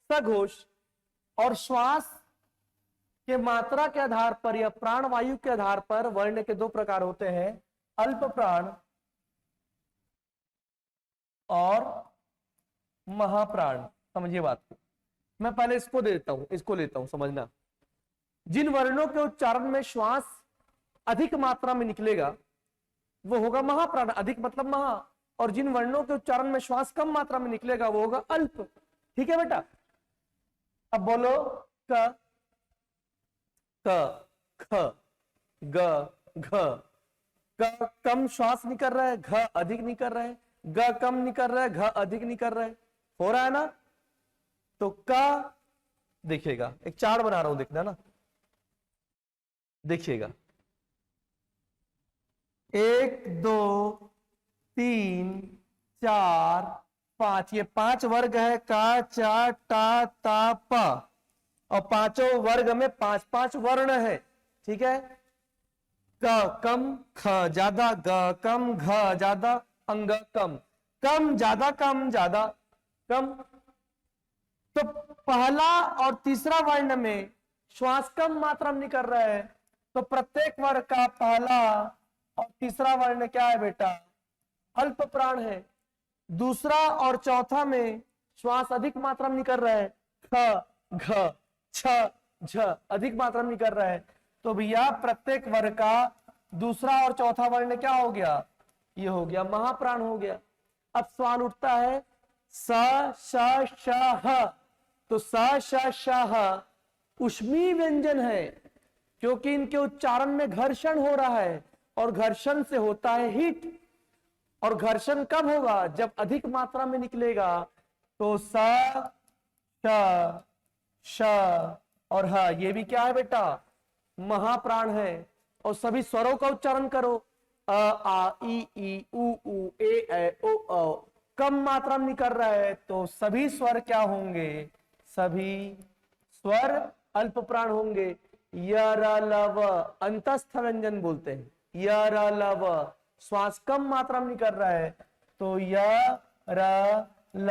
Speaker 1: सघोष। और श्वास के मात्रा के आधार पर या प्राणवायु के आधार पर वर्ण के दो प्रकार होते हैं, अल्प प्राण और महाप्राण। समझिए बात को, मैं पहले इसको दे देता हूं, इसको लेता हूं, समझना। जिन वर्णों के उच्चारण में श्वास अधिक मात्रा में निकलेगा वो होगा महाप्राण, अधिक मतलब महा। और जिन वर्णों के उच्चारण में श्वास कम मात्रा में निकलेगा वो होगा अल्प। ठीक है बेटा? अब बोलो क, ख, ग, घ। क कम श्वास निकल रहा है, घ अधिक निकल रहा है, ग कम निकल रहा है, घ अधिक निकल रहा है, हो रहा है ना। तो क देखिएगा, एक चार्ट बना रहा हूं, देखना ना, देखिएगा 1 2 3 4 5, ये 5 वर्ग है, का चा टा ता पा, और पांचों वर्ग में 5-5 वर्ण है। ठीक है? क कम, ख ज्यादा, ग कम, घ ज्यादा, अंग कम, कम ज्यादा, कम ज्यादा, कम। तो पहला और तीसरा वर्ण में श्वास कम मात्रा में निकल रहा है, तो प्रत्येक वर्ग का पहला और तीसरा वर्ण क्या है बेटा? अल्प प्राण है। दूसरा और चौथा में श्वास अधिक मात्रा में निकल रहा है, ख, घ, छ, झ अधिक मात्रा में निकल रहा है। तो भैया प्रत्येक वर्ग का दूसरा और चौथा वर्ण क्या हो गया? ये हो गया महाप्राण हो गया। अब सवाल उठता है स, श, श, ह। तो स, श, श, ह उष्मीय व्यंजन है, क्योंकि इनके उच्चारण में घर्षण हो रहा है, और घर्षण से होता है हीट। और घर्षण कब होगा? जब अधिक मात्रा में निकलेगा। तो स, श, श और ह ये भी क्या है बेटा? महाप्राण है। और सभी स्वरों का उच्चारण करो, अ, आ, ई, उ, ए, ओ, औ। कम मात्रा में निकल रहा है, तो सभी स्वर क्या होंगे? सभी स्वर अल्प प्राण होंगे। य, र, ल, व अंतस्थ व्यंजन बोलते हैं। य, र, ल, व श्वास कम मात्रा में निकल रहा है, तो य, र, ल,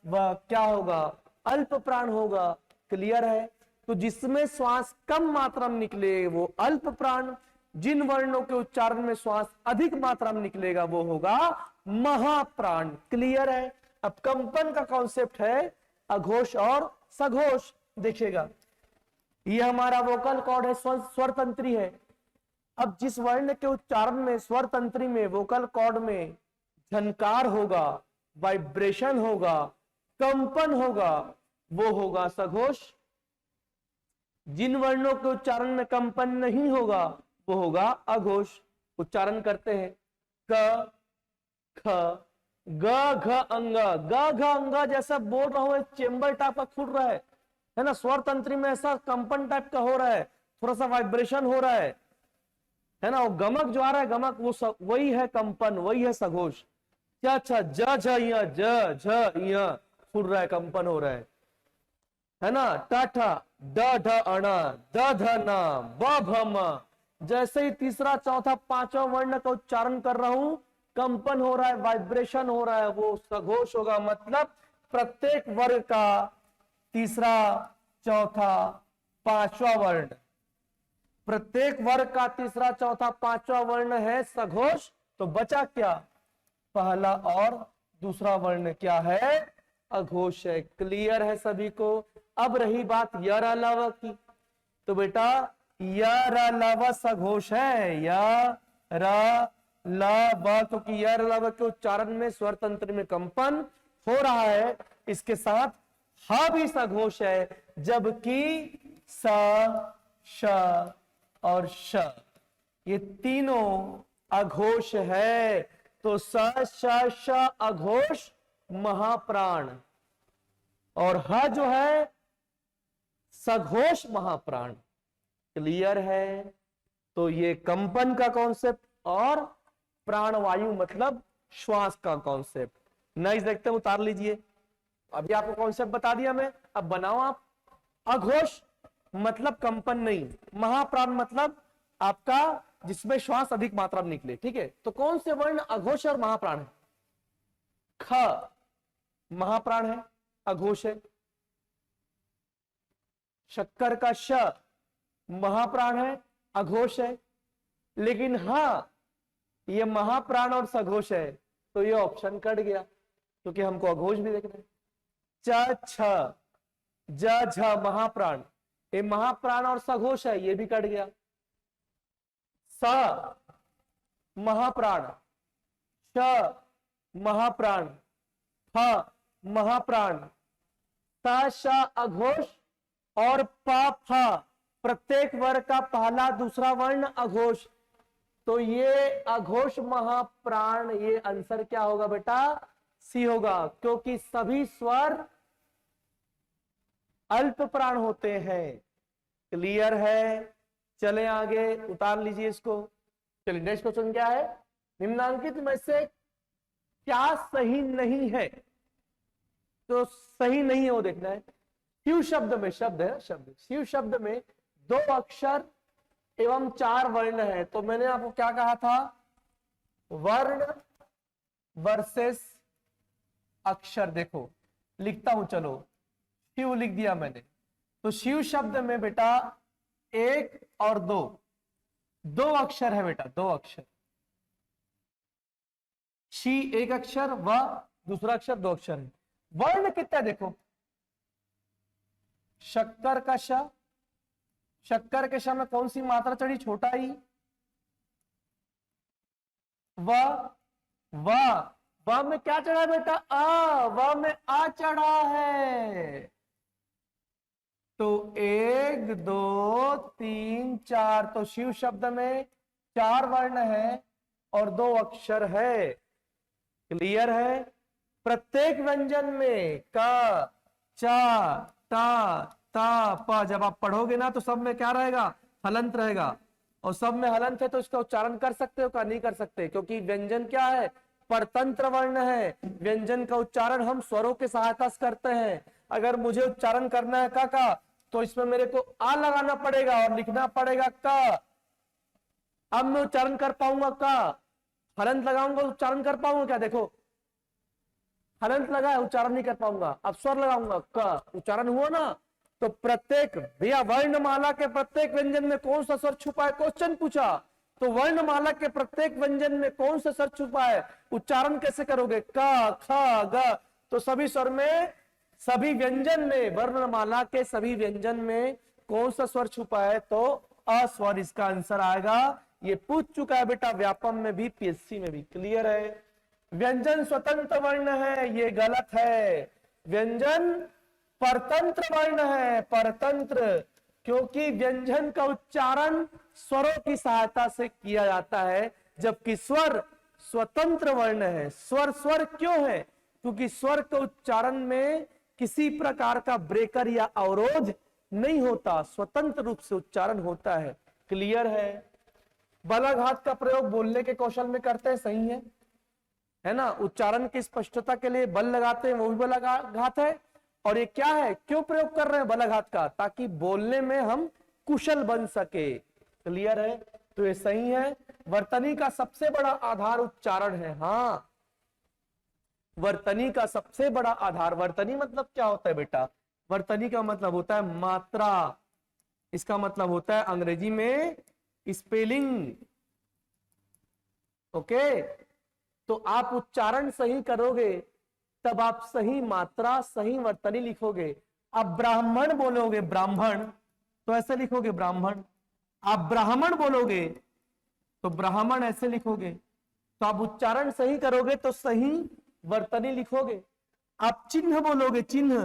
Speaker 1: व क्या होगा? अल्प प्राण होगा। क्लियर है? तो जिसमें श्वास कम मात्रा में निकले वो अल्प प्राण, जिन वर्णों के उच्चारण में श्वास अधिक मात्रा में निकलेगा वो होगा महाप्राण। क्लियर है? अब कंपन का कॉन्सेप्ट है अघोष और सघोष। देखिएगा, ये हमारा वोकल कॉर्ड है, स्वर तंत्री है। अब जिस वर्ण के उच्चारण में स्वर तंत्री में वोकल कॉर्ड में झनकार होगा, वाइब्रेशन होगा, कंपन होगा, वो होगा सघोष। जिन वर्णों के उच्चारण में कंपन नहीं होगा वो होगा अघोष। उच्चारण करते हैं, क, ख, ग, घ, अंग। ग, घ, अंग जैसा बोल रहा हूं, चेंबर टाइप का खुल रहा है ना। स्वर तंत्री में ऐसा कंपन टाइप का हो रहा है, थोड़ा सा वाइब्रेशन हो रहा है ना। वो गमक जो आ रहा है, गमक, वो वही है कंपन, वही है सघोष। क्या? अच्छा, ज, झ, य, ज, झ, य खुल रहा है, कंपन हो रहा है ना। टाठा, ड, ढ, अण, द, ध, न, ब, भ, म। जैसे ही तीसरा चौथा पांचवा वर्ण का उच्चारण कर रहा हूं, कंपन हो रहा है, वाइब्रेशन हो रहा है, वो सघोष होगा। मतलब प्रत्येक वर्ग का तीसरा, चौथा, पांचवा वर्ण प्रत्येक वर्ग का तीसरा चौथा पांचवा वर्ण है सघोष, तो बचा क्या, पहला और दूसरा वर्ण क्या है, अघोष है। क्लियर है सभी को। अब रही बात यर अलावा की, तो बेटा यर अलावा सघोष है, या रा ला बा, क्योंकि यर अलावा के उच्चारण में स्वर तंत्र में कंपन हो रहा है, इसके साथ हा भी सघोष है, जबकि स, श और श ये तीनों अघोष है। तो स श श अघोष महाप्राण, और ह जो है सघोष महाप्राण। क्लियर है। तो ये कंपन का कॉन्सेप्ट और प्राणवायु मतलब श्वास का कॉन्सेप्ट। नेक्स्ट देखते हैं, उतार लीजिए। अभी आपको कॉन्सेप्ट बता दिया मैं, अब बनाओ आप। अघोष मतलब कंपन नहीं, महाप्राण मतलब आपका जिसमें श्वास अधिक मात्रा में निकले। ठीक है, तो कौन से वर्ण अघोष और महाप्राण है? ख महाप्राण है, अघोष है। शक्कर का श महाप्राण है, अघोष है। लेकिन हाँ, ये महाप्राण और सघोष है, तो ये ऑप्शन कट गया, क्योंकि हमको अघोष भी देखना है। च छ ज झ महाप्राण, ये महाप्राण और सघोष है, ये भी कट गया। स महाप्राण, श महाप्राण, फ महाप्राण, स श अघोष और प फ प्रत्येक वर्ग का पहला दूसरा वर्ण अघोष। तो ये अघोष महाप्राण, ये आंसर क्या होगा बेटा, सी होगा, क्योंकि सभी स्वर अल्प प्राण होते हैं। क्लियर है। चले आगे, उतार लीजिए इसको। चलिए नेक्स्ट क्वेश्चन क्या है, निम्नांकित में से क्या सही नहीं है? तो सही नहीं है वो देखना है। शिव शब्द में, शब्द है शब्द, शिव शब्द में 2 अक्षर एवं 4 वर्ण है। तो मैंने आपको क्या कहा था, वर्ण वर्सेस अक्षर। देखो लिखता हूं, चलो शिव लिख दिया मैंने। तो शिव शब्द में बेटा 1 और 2 अक्षर है बेटा, 2 अक्षर। शी 1 अक्षर, व दूसरा अक्षर 2 अक्षर है। वर्ण कितना देखो, शक्कर का श, शक्कर के श में कौन सी मात्रा चढ़ी, छोटा ई। व में क्या चढ़ा बेटा, अ, व में आ चढ़ा है। तो 1 2 3 4, तो शिव शब्द में 4 वर्ण है और 2 अक्षर है। क्लियर है। प्रत्येक व्यंजन में क, चा, ता, ता, प, जब आप पढ़ोगे ना तो सब में क्या रहेगा, हलंत रहेगा। और सब में हलंत है तो इसका उच्चारण कर सकते हो क्या, नहीं कर सकते, क्योंकि व्यंजन क्या है, परतंत्र वर्ण है। व्यंजन का उच्चारण हम स्वरों के सहायता से करते हैं। अगर मुझे उच्चारण करना है का, तो इसमें मेरे को आ लगाना पड़ेगा और लिखना पड़ेगा का। अब मैं उच्चारण कर पाऊंगा का, हलंत लगाऊंगा उच्चारण कर पाऊंगा क्या, देखो हलंत लगा है, उच्चारण नहीं कर पाऊंगा। अब स्वर लगाऊंगा का, उच्चारण हुआ ना। तो प्रत्येक भैया वर्णमाला के प्रत्येक व्यंजन में कौन सा स्वर छुपा है, क्वेश्चन पूछा। तो वर्णमाला के प्रत्येक व्यंजन में कौन सा स्वर छुपा है, उच्चारण कैसे करोगे, क, ख, ग। तो सभी स्वर में, सभी व्यंजन में, वर्णमाला के सभी व्यंजन में कौन सा स्वर छुपा है, तो अस्वर इसका आंसर आएगा। ये पूछ चुका है बेटा व्यापम में भी, पीएससी में भी। क्लियर है। व्यंजन स्वतंत्र वर्ण है, ये गलत है। व्यंजन परतंत्र वर्ण है, परतंत्र, क्योंकि व्यंजन का उच्चारण स्वरों की सहायता से किया जाता है, जबकि स्वर स्वतंत्र वर्ण है। स्वर स्वर क्यों है, क्योंकि स्वर के उच्चारण में किसी प्रकार का ब्रेकर या अवरोध नहीं होता, स्वतंत्र रूप से उच्चारण होता है। क्लियर है। बलाघात का प्रयोग बोलने के कौशल में करते हैं, सही है ना। उच्चारण की स्पष्टता के लिए बल लगाते हैं, वो भी बलाघात है। और ये क्या है, क्यों प्रयोग कर रहे हैं बलाघात का, ताकि बोलने में हम कुशल बन सके। क्लियर है। तो ये सही है। वर्तनी का सबसे बड़ा आधार उच्चारण है। हाँ, वर्तनी का सबसे बड़ा आधार, वर्तनी मतलब क्या होता है बेटा, वर्तनी का मतलब होता है मात्रा। इसका मतलब होता है अंग्रेजी में स्पेलिंग। ओके, तो आप उच्चारण सही करोगे तब आप सही मात्रा सही वर्तनी लिखोगे। आप ब्राह्मण बोलोगे ब्राह्मण तो ऐसे लिखोगे ब्राह्मण, आप ब्राह्मण बोलोगे तो ब्राह्मण ऐसे लिखोगे। तो आप उच्चारण सही करोगे तो सही वर्तनी लिखोगे। आप चिन्ह बोलोगे चिन्ह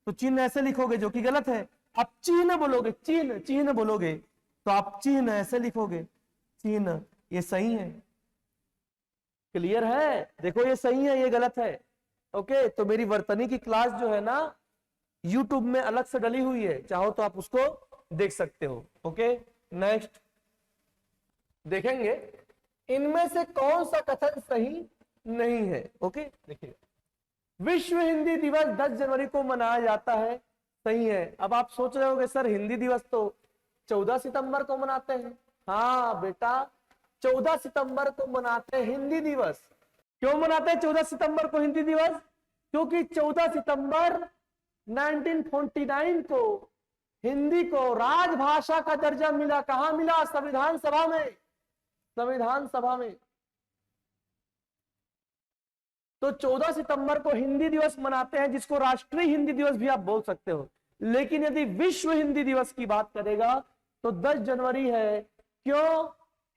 Speaker 1: तो चिन्ह ऐसे लिखोगे जो कि गलत है। आप चिन्ह बोलोगे चिन्ह चिन्ह बोलोगे तो आप चिन्ह ऐसे लिखोगे चिन्ह, ये सही है। क्लियर है? देखो ये सही है ये गलत है। ओके, तो मेरी वर्तनी की क्लास जो है ना यूट्यूब में अलग से डली हुई है, चाहो तो आप उसको देख सकते हो। ओके, नेक्स्ट देखेंगे इनमें से कौन सा कथन सही नहीं है। ओके, देखिए विश्व हिंदी दिवस 10 जनवरी को मनाया जाता है, सही है। अब आप सोच रहे होंगे सर हिंदी दिवस तो 14 सितंबर को मनाते हैं। हाँ बेटा, 14 सितंबर को मनाते हैं हिंदी दिवस। क्यों मनाते हैं 14 सितंबर को हिंदी दिवस? क्योंकि 14 सितंबर 1949 को हिंदी को राजभाषा का दर्जा मिला। कहां मिला? संविधान सभा में, संविधान सभा में। तो 14 सितंबर को हिंदी दिवस मनाते हैं, जिसको राष्ट्रीय हिंदी दिवस भी आप बोल सकते हो। लेकिन यदि विश्व हिंदी दिवस की बात करेगा तो 10 जनवरी है। क्यों?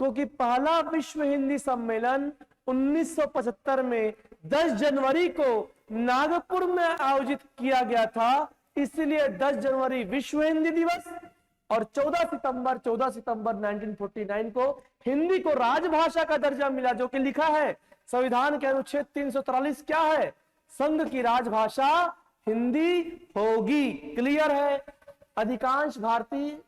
Speaker 1: क्योंकि पहला विश्व हिंदी सम्मेलन 1975 में 10 जनवरी को नागपुर में आयोजित किया गया था, इसलिए 10 जनवरी विश्व हिंदी दिवस और 14 सितंबर 1949 को हिंदी को राजभाषा का दर्जा मिला, जो कि लिखा है संविधान के अनुच्छेद 343 क्या है? संघ की राजभाषा हिंदी होगी। क्लियर है? अधिकांश भारतीय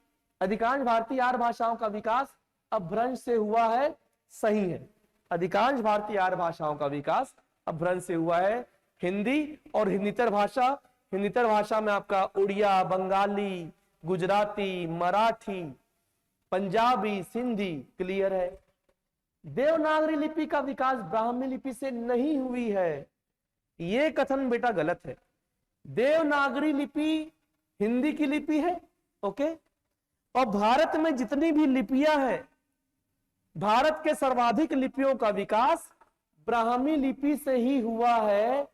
Speaker 1: आर्य भाषाओं का विकास अपभ्रंश से हुआ है, सही है। अधिकांश भारतीय आर्य भाषाओं का विकास अपभ्रंश से हुआ है। हिंदी और हिंदीतर भाषा में आपका उड़िया, बंगाली, गुजराती, मराठी, पंजाबी, सिंधी। क्लियर है? देवनागरी लिपि का विकास ब्राह्मी लिपि से नहीं हुई है, यह कथन बेटा गलत है। देवनागरी लिपि हिंदी की लिपि है। ओके, और भारत में जितनी भी लिपियां हैं, भारत के सर्वाधिक लिपियों का विकास ब्राह्मी लिपि से ही हुआ है।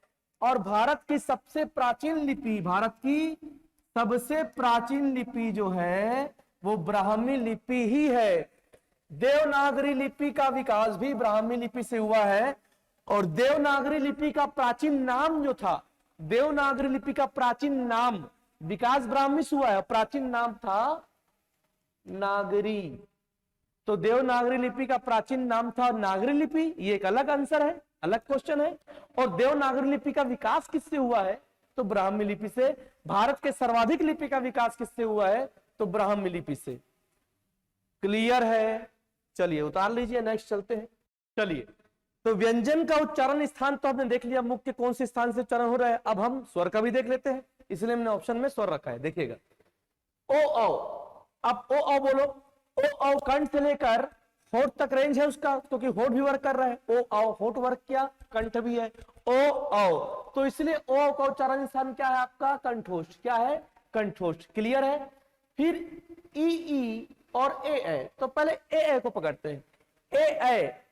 Speaker 1: और भारत की सबसे प्राचीन लिपि जो है वो ब्राह्मी लिपि ही है। देवनागरी लिपि का विकास भी ब्राह्मी लिपि से हुआ है। और देवनागरी लिपि का प्राचीन नाम जो था, देवनागरी लिपि का प्राचीन नाम, विकास ब्राह्मी से हुआ है, प्राचीन नाम था नागरी। तो देवनागरी लिपि का प्राचीन नाम था नागरी लिपि, ये एक अलग आंसर है, अलग क्वेश्चन है। और देवनागरी लिपि का विकास किससे हुआ है? तो ब्राह्मी लिपि से। भारत के सर्वाधिक लिपि का विकास किससे हुआ है? तो ब्राह्मी लिपि से। क्लियर है? चलिए उतार लीजिए, नेक्स्ट चलते हैं। चलिए, तो व्यंजन का उच्चारण स्थान तो आपने देख लिया, मुख्य कौन से स्थान से उच्चारण हो रहा है। अब हम स्वर का भी देख लेते हैं, इसलिए हमने ऑप्शन में स्वर रखा है। देखिएगा ओ औ, अब ओ औ बोलो। ओ औ कंठ से लेकर होठ तक रेंज है उसका, क्योंकि होठ भी वर्क कर रहा है। ओ औ होठ वर्क किया, कंठ भी है। ओ औ, तो इसलिए ओ औ का उच्चारण स्थान क्या है आपका? कंठोष्ठ। क्या है? कंठोष्ठ। क्लियर है? फिर ई और ए, तो पहले ए को पकड़ते हैं। ए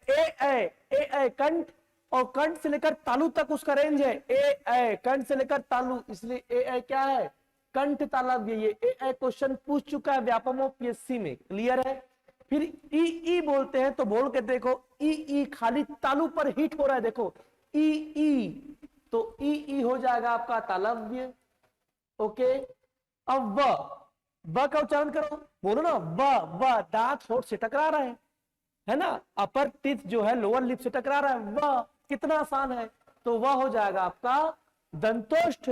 Speaker 1: कंठ, और कंठ से लेकर तालु तक उसका रेंज है। ए कंठ से लेकर तालु, इसलिए ए क्या है? कंठ तालव्य। ये ए क्वेश्चन पूछ चुका है व्यापमो पीएससी में। क्लियर है? फिर ई बोलते हैं, तो बोल के देखो, ई खाली तालु पर हिट हो रहा है। देखो ई, तो ई हो जाएगा आपका तालव्य। ओके, अब व का उच्चारण करो, बोलो ना व, दांत होठ से टकरा रहा है ना, अपर टीथ जो है लोअर लिप से टकरा रहा है। व कितना आसान है, तो वह हो जाएगा आपका दंतोष्ठ।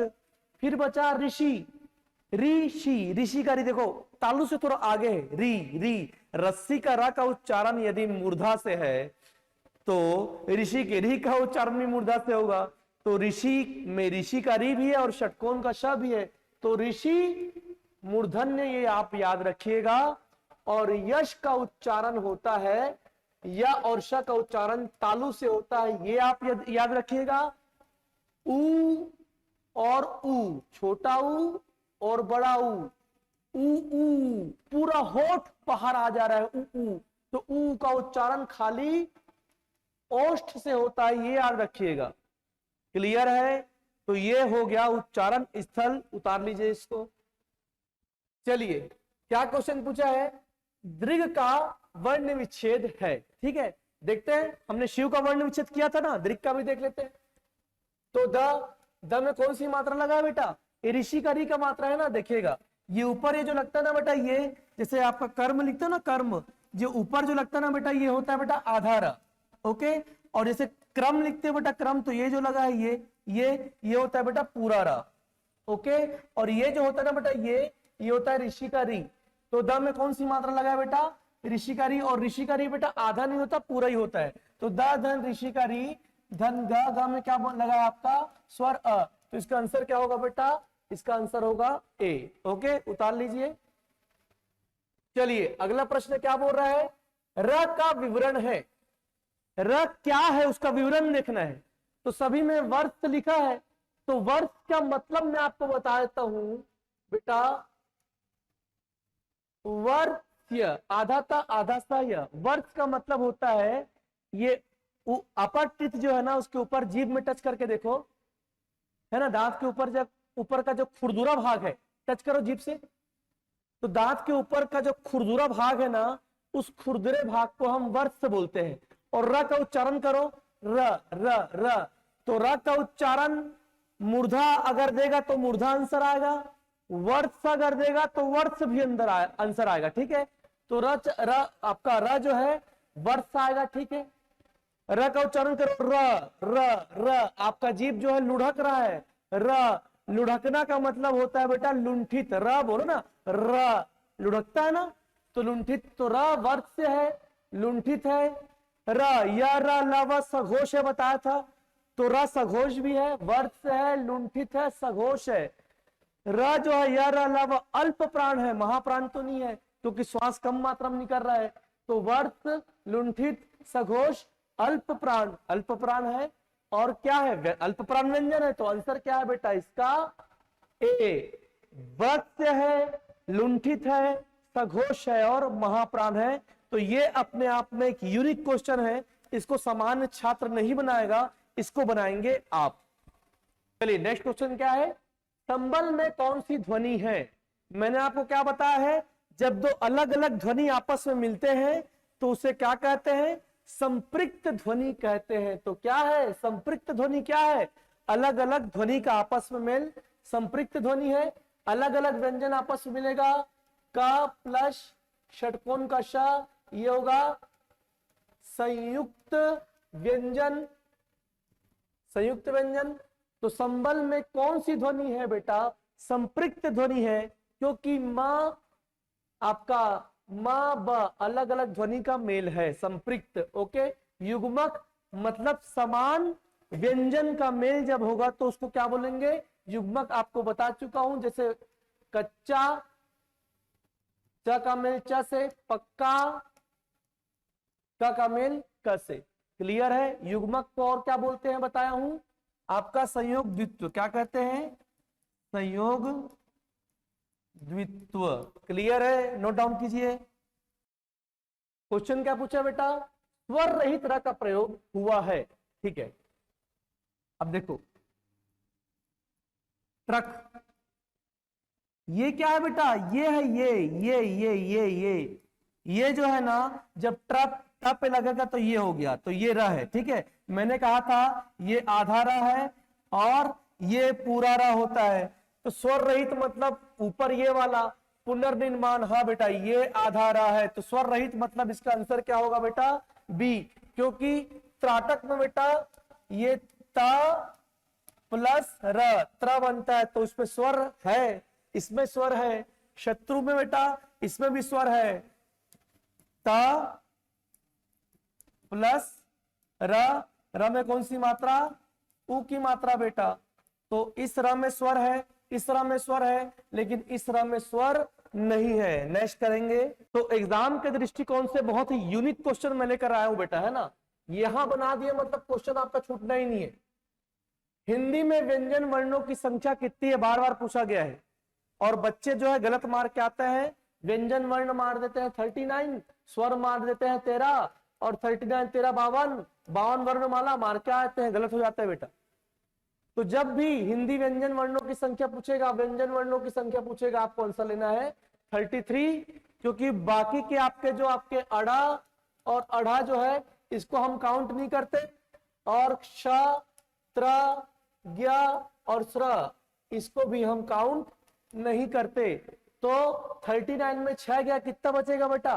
Speaker 1: फिर बचा ऋषि, ऋषि का री देखो तालु से थोड़ा आगे है। री, रस्सी का रा का उच्चारण यदि मूर्धा से है तो ऋषि के री का उच्चारण भी मूर्धा से होगा। तो ऋषि में ऋषि का री भी है और षटकोण का श भी है, तो ऋषि मूर्धन्य, ये आप याद रखिएगा। और यश का उच्चारण होता है, या और श का उच्चारण तालु से होता है, ये आप याद रखिएगा। ऊ और ऊ, छोटा ऊ और बड़ा ऊ, ऊ, पूरा होठ बाहर आ जा रहा है ऊ। तो ऊ का उच्चारण खाली ओष्ठ से होता है, ये याद रखिएगा। क्लियर है? तो ये हो गया उच्चारण स्थल, उतार लीजिए इसको। चलिए क्या क्वेश्चन पूछा है, दीर्घ का वर्ण विच्छेद है। ठीक है, देखते हैं, हमने शिव का वर्ण विच्छेद किया था ना, दीर्घ का भी देख लेते हैं। तो द में कौन सी मात्रा लगा है बेटा, ऋषि का री का मात्रा है ना। देखिएगा ये ऊपर ये जो लगता है ना बेटा, ये जैसे आपका कर्म लिखते हो ना, कर्म जो ऊपर जो लगता है ना बेटा, ये होता है बेटा आधार। ओके, और जैसे क्रम लिखते हैं बेटा, क्रम, तो ये जो लगा है ये होता है बेटा पूरा रा। ओके, और ये जो होता है ना बेटा, ये होता है ऋषि का री। तो द में कौन सी मात्रा लगा है बेटा, ऋषि का री। और ऋषि का री बेटा आधा नहीं होता, पूरा ही होता है। तो द धन ऋषि का री धन ग में क्या लगा है आपका स्वर अ। तो इसका आंसर क्या होगा बेटा, इसका आंसर होगा ए। ओके, उतार लीजिए। चलिए अगला प्रश्न क्या बोल रहा है, र का विवरण है। र क्या है उसका विवरण देखना है। तो सभी में वर्ष लिखा है, तो वर्ष का मतलब मैं आपको बता देता हूं बेटा, वर्ष्य आधा था आधा सा य। वर्ष का मतलब होता है ये अपर टीथ जो है ना, उसके ऊपर जीभ में टच करके देखो, है ना, दांत के ऊपर जब ऊपर का जो खुरदुरा भाग है, टच करो जीभ से, तो दांत के ऊपर का जो खुरदुरा भाग है ना, उस खुरदुरे भाग को हम वर्ष बोलते हैं। और र का उच्चारण करो, र र र। तो र का उच्चारण मूर्धा अगर देगा तो मूर्धा आंसर आएगा, वर्ष अगर देगा तो वर्ष भी अंदर आंसर आएगा। ठीक है, तो र आपका र जो है वर्ष आएगा। ठीक है, र का उच्चारण करो, र र र। आपका जीभ जो है लुढ़क रहा है, र। लुढ़कना का मतलब होता है बेटा लुंठित। र बोलो ना, र लुढ़कता है ना, तो लुंठित। तो र वर्ष से है, लुंठित है। र या र लव सघोष है बताया था, तो र सघोष भी है, वर्ष है, लुंठित है, सघोष है। र जो है या र लव अल्प प्राण है, महाप्राण तो नहीं है क्योंकि श्वास कम मात्रा में निकल रहा है। तो वर्ष, लुंठित, सघोष, अल्प प्राण, अल्प प्राण है। और क्या है, अल्प प्राण व्यंजन है। तो आंसर क्या है बेटा इसका, ए। वत्स्य है, लुंठित है, सघोष है और महाप्राण है। तो ये अपने आप में एक यूनिक क्वेश्चन है, इसको सामान्य छात्र नहीं बनाएगा, इसको बनाएंगे आप। चलिए नेक्स्ट क्वेश्चन क्या है, संबल में कौन सी ध्वनि है। मैंने आपको क्या बताया है, जब दो अलग अलग ध्वनि आपस में मिलते हैं तो उसे क्या कहते हैं, संपृक्त ध्वनि कहते हैं। तो क्या है संपृक्त ध्वनि, क्या है, अलग अलग ध्वनि का आपस में मेल, संपृक्त ध्वनि है। अलग अलग व्यंजन आपस में मिलेगा, का प्लस षटकोण का श, ये होगा संयुक्त व्यंजन, संयुक्त व्यंजन। तो संबल में कौन सी ध्वनि है बेटा, संपृक्त ध्वनि है, क्योंकि मां आपका मां ब अलग अलग ध्वनि का मेल है, संपृक्त। ओके, युग्मक मतलब समान व्यंजन का मेल जब होगा तो उसको क्या बोलेंगे, युग्मक। आपको बता चुका हूं, जैसे कच्चा, च का मेल च से, पक्का, क का मेल क से। क्लियर है, युग्मक को और क्या बोलते हैं बताया हूं, आपका संयोग द्वित्व, क्या कहते हैं, संयोग द्वित्व। क्लियर है, नोट डाउन कीजिए। क्वेश्चन क्या पूछा बेटा, स्वर रहित र का प्रयोग हुआ है। ठीक है, अब देखो ट्रक, ये क्या है बेटा, ये है ये जो है ना, जब ट्रक ट पे लगेगा तो ये हो गया, तो ये र है। ठीक है, मैंने कहा था ये आधा र है और ये पूरा र होता है। तो स्वर रहित मतलब ऊपर ये वाला पुनर्निर्माण, हाँ बेटा ये आधा र है। तो स्वर रहित मतलब इसका आंसर क्या होगा बेटा, बी। क्योंकि त्राटक में बेटा ये ता प्लस र, त्र बनता है, तो उसमें स्वर है, इसमें स्वर है। शत्रु में बेटा इसमें भी स्वर है, ता प्लस र, र में कौन सी मात्रा, उ की मात्रा बेटा। तो इस र में स्वर है, इस र में स्वर है, लेकिन इस र में स्वर नहीं है। नेक्स्ट करेंगे। तो एग्जाम के दृष्टिकोण से बहुत ही यूनिक क्वेश्चन मैं लेकर आया हूं बेटा, है ना, यहां बना दिए मतलब क्वेश्चन आपका छूटना ही नहीं है। हिंदी में व्यंजन वर्णों की संख्या कितनी है, बार बार पूछा गया है। और बच्चे जो है गलत मार के आते हैं, व्यंजन वर्ण मार देते हैं 39, स्वर मार देते हैं 13, और 39 13 52, 52 वर्णमाला मार के आते हैं, गलत हो जाता है बेटा। तो जब भी हिंदी व्यंजन वर्णों की संख्या पूछेगा, व्यंजन वर्णों की संख्या पूछेगा, आपको आंसर लेना है 33, क्योंकि बाकी के आपके जो आपके अड़ा और अढ़ा जो है इसको हम काउंट नहीं करते, और क्ष, त्र, ज्ञ और स्र इसको भी हम काउंट नहीं करते। तो 39 में 6 गया, कितना बचेगा बेटा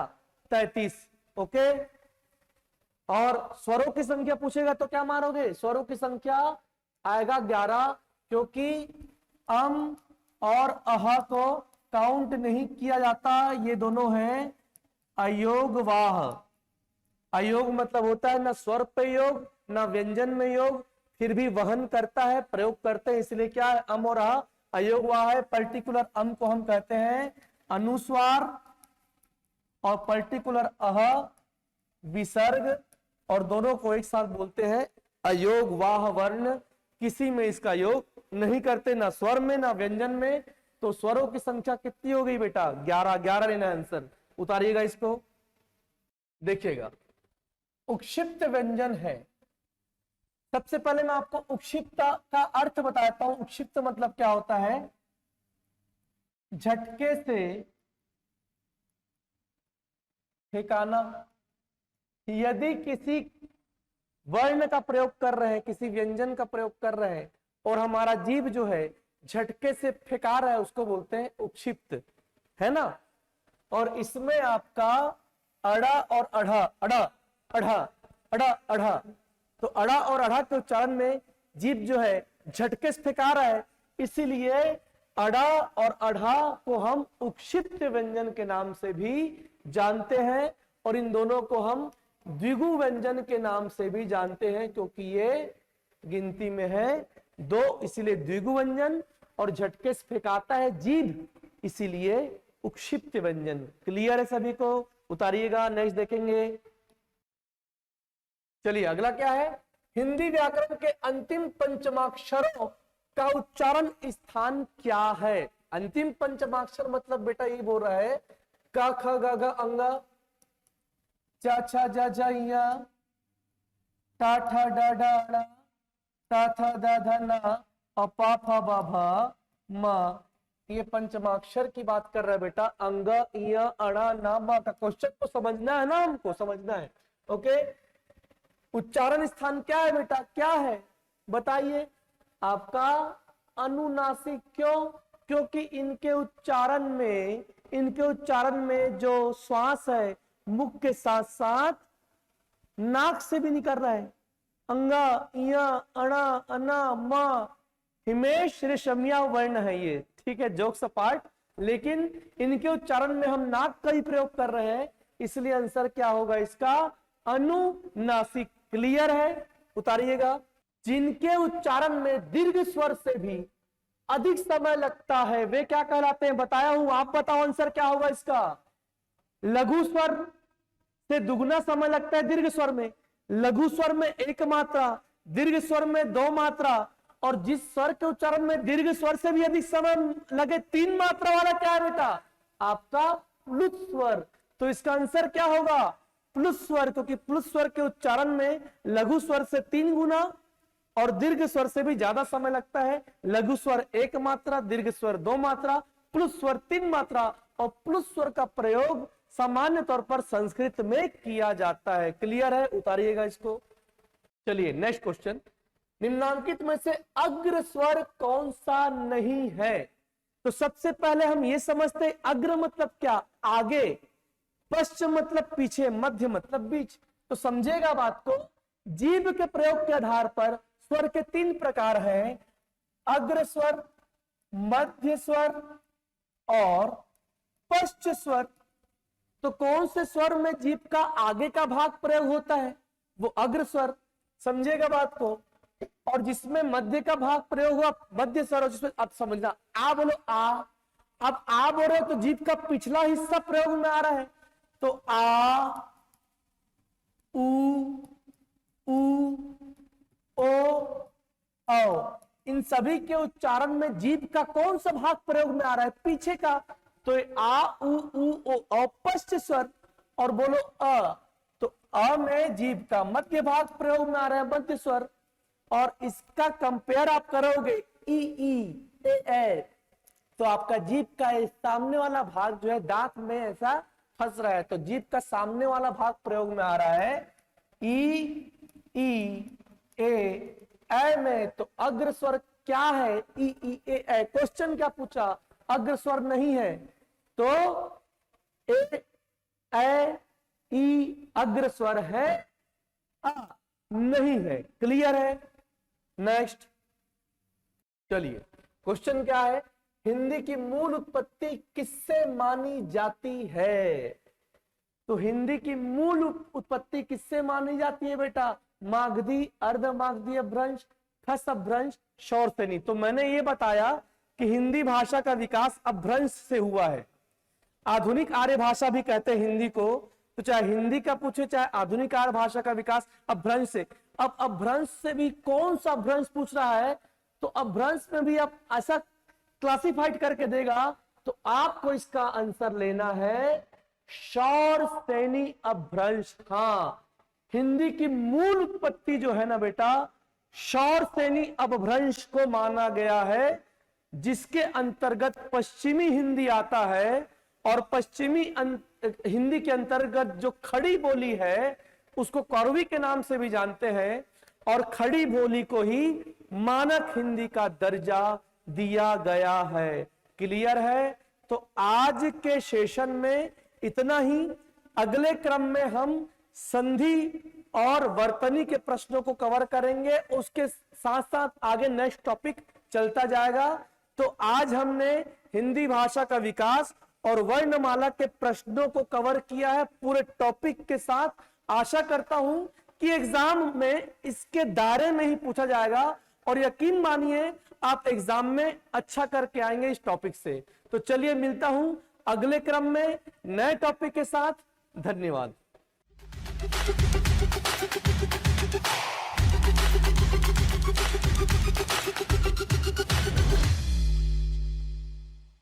Speaker 1: 33। ओके, और स्वरों की संख्या पूछेगा तो क्या मारोगे, स्वरों की संख्या आएगा 11, क्योंकि अम और अह को काउंट नहीं किया जाता, ये दोनों हैं अयोगवाह। अयोग मतलब होता है ना स्वर पे योग ना व्यंजन में योग, फिर भी वहन करता है, प्रयोग करते हैं, इसलिए क्या है अम और अह अयोगवाह है। पर्टिकुलर अम को हम कहते हैं अनुस्वार, और पर्टिकुलर अह विसर्ग, और दोनों को एक साथ बोलते हैं अयोगवाह वर्ण। किसी में इसका योग नहीं करते, ना स्वर में ना व्यंजन में। तो स्वरों की संख्या कितनी हो गई बेटा 11, 11 लेना आंसर। उतारिएगा इसको, देखिएगा उक्षिप्त व्यंजन है। सबसे पहले मैं आपको उक्षिप्त का अर्थ बताता हूं। उक्षिप्त मतलब क्या होता है, झटके से ठिकाना। यदि किसी वर्ण का प्रयोग कर रहे हैं, किसी व्यंजन का प्रयोग कर रहे हैं, और हमारा जीभ जो है झटके से फेंका रहा है, उसको बोलते हैं उक्षिप्त, है ना। और इसमें आपका अड़ा और अढ़ा, अड़ा अढ़ा अड़ा अढ़ा, तो अड़ा और अढ़ा के उच्चारण में जीभ जो है झटके से फेंका रहा है, इसीलिए अड़ा और अढ़ा को हम उक्षिप्त व्यंजन के नाम से भी जानते हैं, और इन दोनों को हम द्विगु व्यंजन के नाम से भी जानते हैं, क्योंकि ये गिनती में है 2, इसीलिए द्विगु व्यंजन, और झटके से फेंकाता है जीभ, इसीलिए उक्षिप्त व्यंजन। क्लियर है सभी को, उतारिएगा, नेक्स्ट देखेंगे। चलिए अगला क्या है, हिंदी व्याकरण के अंतिम पंचमाक्षरों का उच्चारण स्थान क्या है। अंतिम पंचमाक्षर मतलब बेटा ये बोल रहा है क ख ग घ अंग, च छ ज झ ञ, ट ठ ड ढ ण, ट थ द ध न, और प फ ब भ म। ये पंचमाक्षर की बात कर रहा है बेटा। अंग, इय, अणा, न, म का क्वेश्चन को समझना है ना, हमको समझना है। ओके, उच्चारण स्थान क्या है बेटा, क्या है बताइए। आपका अनुनासिक। क्यों, क्योंकि इनके उच्चारण में जो श्वास है मुख के साथ साथ नाक से भी निकल रहा है। अंगा, इया, अणा, अना, म, हिमेश रेशमिया वर्ण है ये, ठीक है, जोक्स अपार्ट, लेकिन इनके उच्चारण में हम नाक का ही प्रयोग कर रहे हैं, इसलिए आंसर क्या होगा इसका अनुनासिक। क्लियर है, उतारिएगा। जिनके उच्चारण में दीर्घ स्वर से भी अधिक समय लगता है वे क्या कहलाते हैं, बताया हूं, आप बताओ आंसर क्या होगा इसका। लघु स्वर से दुगना समय लगता है दीर्घ स्वर में, लघु स्वर में 1 मात्रा, दीर्घ स्वर में 2 मात्रा, और जिस स्वर के उच्चारण में दीर्घ स्वर से भी अधिक समय लगे 3 मात्रा वाला क्या है बेटा, आपका प्लुत स्वर। तो इसका आंसर क्या होगा प्लुत स्वर, क्योंकि प्लुत स्वर के उच्चारण में लघु स्वर से 3 गुना और दीर्घ स्वर से भी ज्यादा समय लगता है। लघु स्वर 1 मात्रा, दीर्घ स्वर 2 मात्रा, प्लुत स्वर 3 मात्रा, और प्लुत स्वर का प्रयोग सामान्य तौर पर संस्कृत में किया जाता है। क्लियर है, उतारिएगा इसको। चलिए नेक्स्ट क्वेश्चन, निम्नांकित में से अग्र स्वर कौन सा नहीं है। तो सबसे पहले हम ये समझते हैं अग्र मतलब क्या, आगे, पश्चिम मतलब पीछे, मध्य मतलब बीच। तो समझेगा बात को, जीभ के प्रयोग के आधार पर स्वर के 3 प्रकार हैं, अग्र स्वर, मध्य स्वर और पश्च स्वर। तो कौन से स्वर में जीभ का आगे का भाग प्रयोग होता है, वो अग्र स्वर, समझेगा बात को। और जिसमें मध्य का भाग प्रयोग हुआ मध्य स्वर, और जिसमें अब समझना, आ बोलो आ, अब आ बोलो तो जीभ का पिछला हिस्सा प्रयोग में आ रहा है, तो आ, उ, ओ, औ, इन सभी के उच्चारण में जीभ का कौन सा भाग प्रयोग में आ रहा है? पीछे का। तो आ उ ओ औपस्थ स्वर और बोलो अ, तो अ में जीभ का मध्य भाग प्रयोग में आ रहा है, मध्य स्वर। और इसका कंपेयर आप करोगे ई ए, तो आपका जीभ का सामने वाला भाग जो है दांत में ऐसा फंस रहा है, तो जीभ का सामने वाला भाग प्रयोग में आ रहा है ई ए में। तो अग्र स्वर क्या है? ई ए। क्वेश्चन क्या पूछा? अग्र स्वर नहीं है, तो ए ई अग्र स्वर है, आ नहीं है। क्लियर है? नेक्स्ट चलिए, क्वेश्चन क्या है? हिंदी की मूल उत्पत्ति किससे मानी जाती है? तो हिंदी की मूल उत्पत्ति किससे मानी जाती है बेटा? मागधी, अर्धमागधी अपभ्रंश, खस अपभ्रंश, शौरसेनी। तो मैंने ये बताया कि हिंदी भाषा का विकास अपभ्रंश से हुआ है। आधुनिक आर्य भाषा भी कहते हैं हिंदी को, तो चाहे हिंदी का पूछे चाहे आधुनिक आर्य भाषा का विकास अपभ्रंश से। अब अपभ्रंश से भी कौन सा अपभ्रंश पूछ रहा है, तो अपभ्रंश में भी आप ऐसा क्लासिफाइड करके देगा, तो आपको इसका आंसर लेना है शौरसेनी अपभ्रंश। हाँ, हिंदी की मूल उत्पत्ति जो है ना बेटा, शौरसेनी अपभ्रंश को माना गया है, जिसके अंतर्गत पश्चिमी हिंदी आता है। और पश्चिमी हिंदी के अंतर्गत जो खड़ी बोली है उसको कौरवी के नाम से भी जानते हैं, और खड़ी बोली को ही मानक हिंदी का दर्जा दिया गया है। क्लियर है? तो आज के सेशन में इतना ही। अगले क्रम में हम संधि और वर्तनी के प्रश्नों को कवर करेंगे, उसके साथ साथ आगे नेक्स्ट टॉपिक चलता जाएगा। तो आज हमने हिंदी भाषा का विकास और वर्णमाला के प्रश्नों को कवर किया है पूरे टॉपिक के साथ। आशा करता हूं कि एग्जाम में इसके दायरे में ही पूछा जाएगा, और यकीन मानिए आप एग्जाम में अच्छा करके आएंगे इस टॉपिक से। तो चलिए, मिलता हूं अगले क्रम में नए टॉपिक के साथ। धन्यवाद।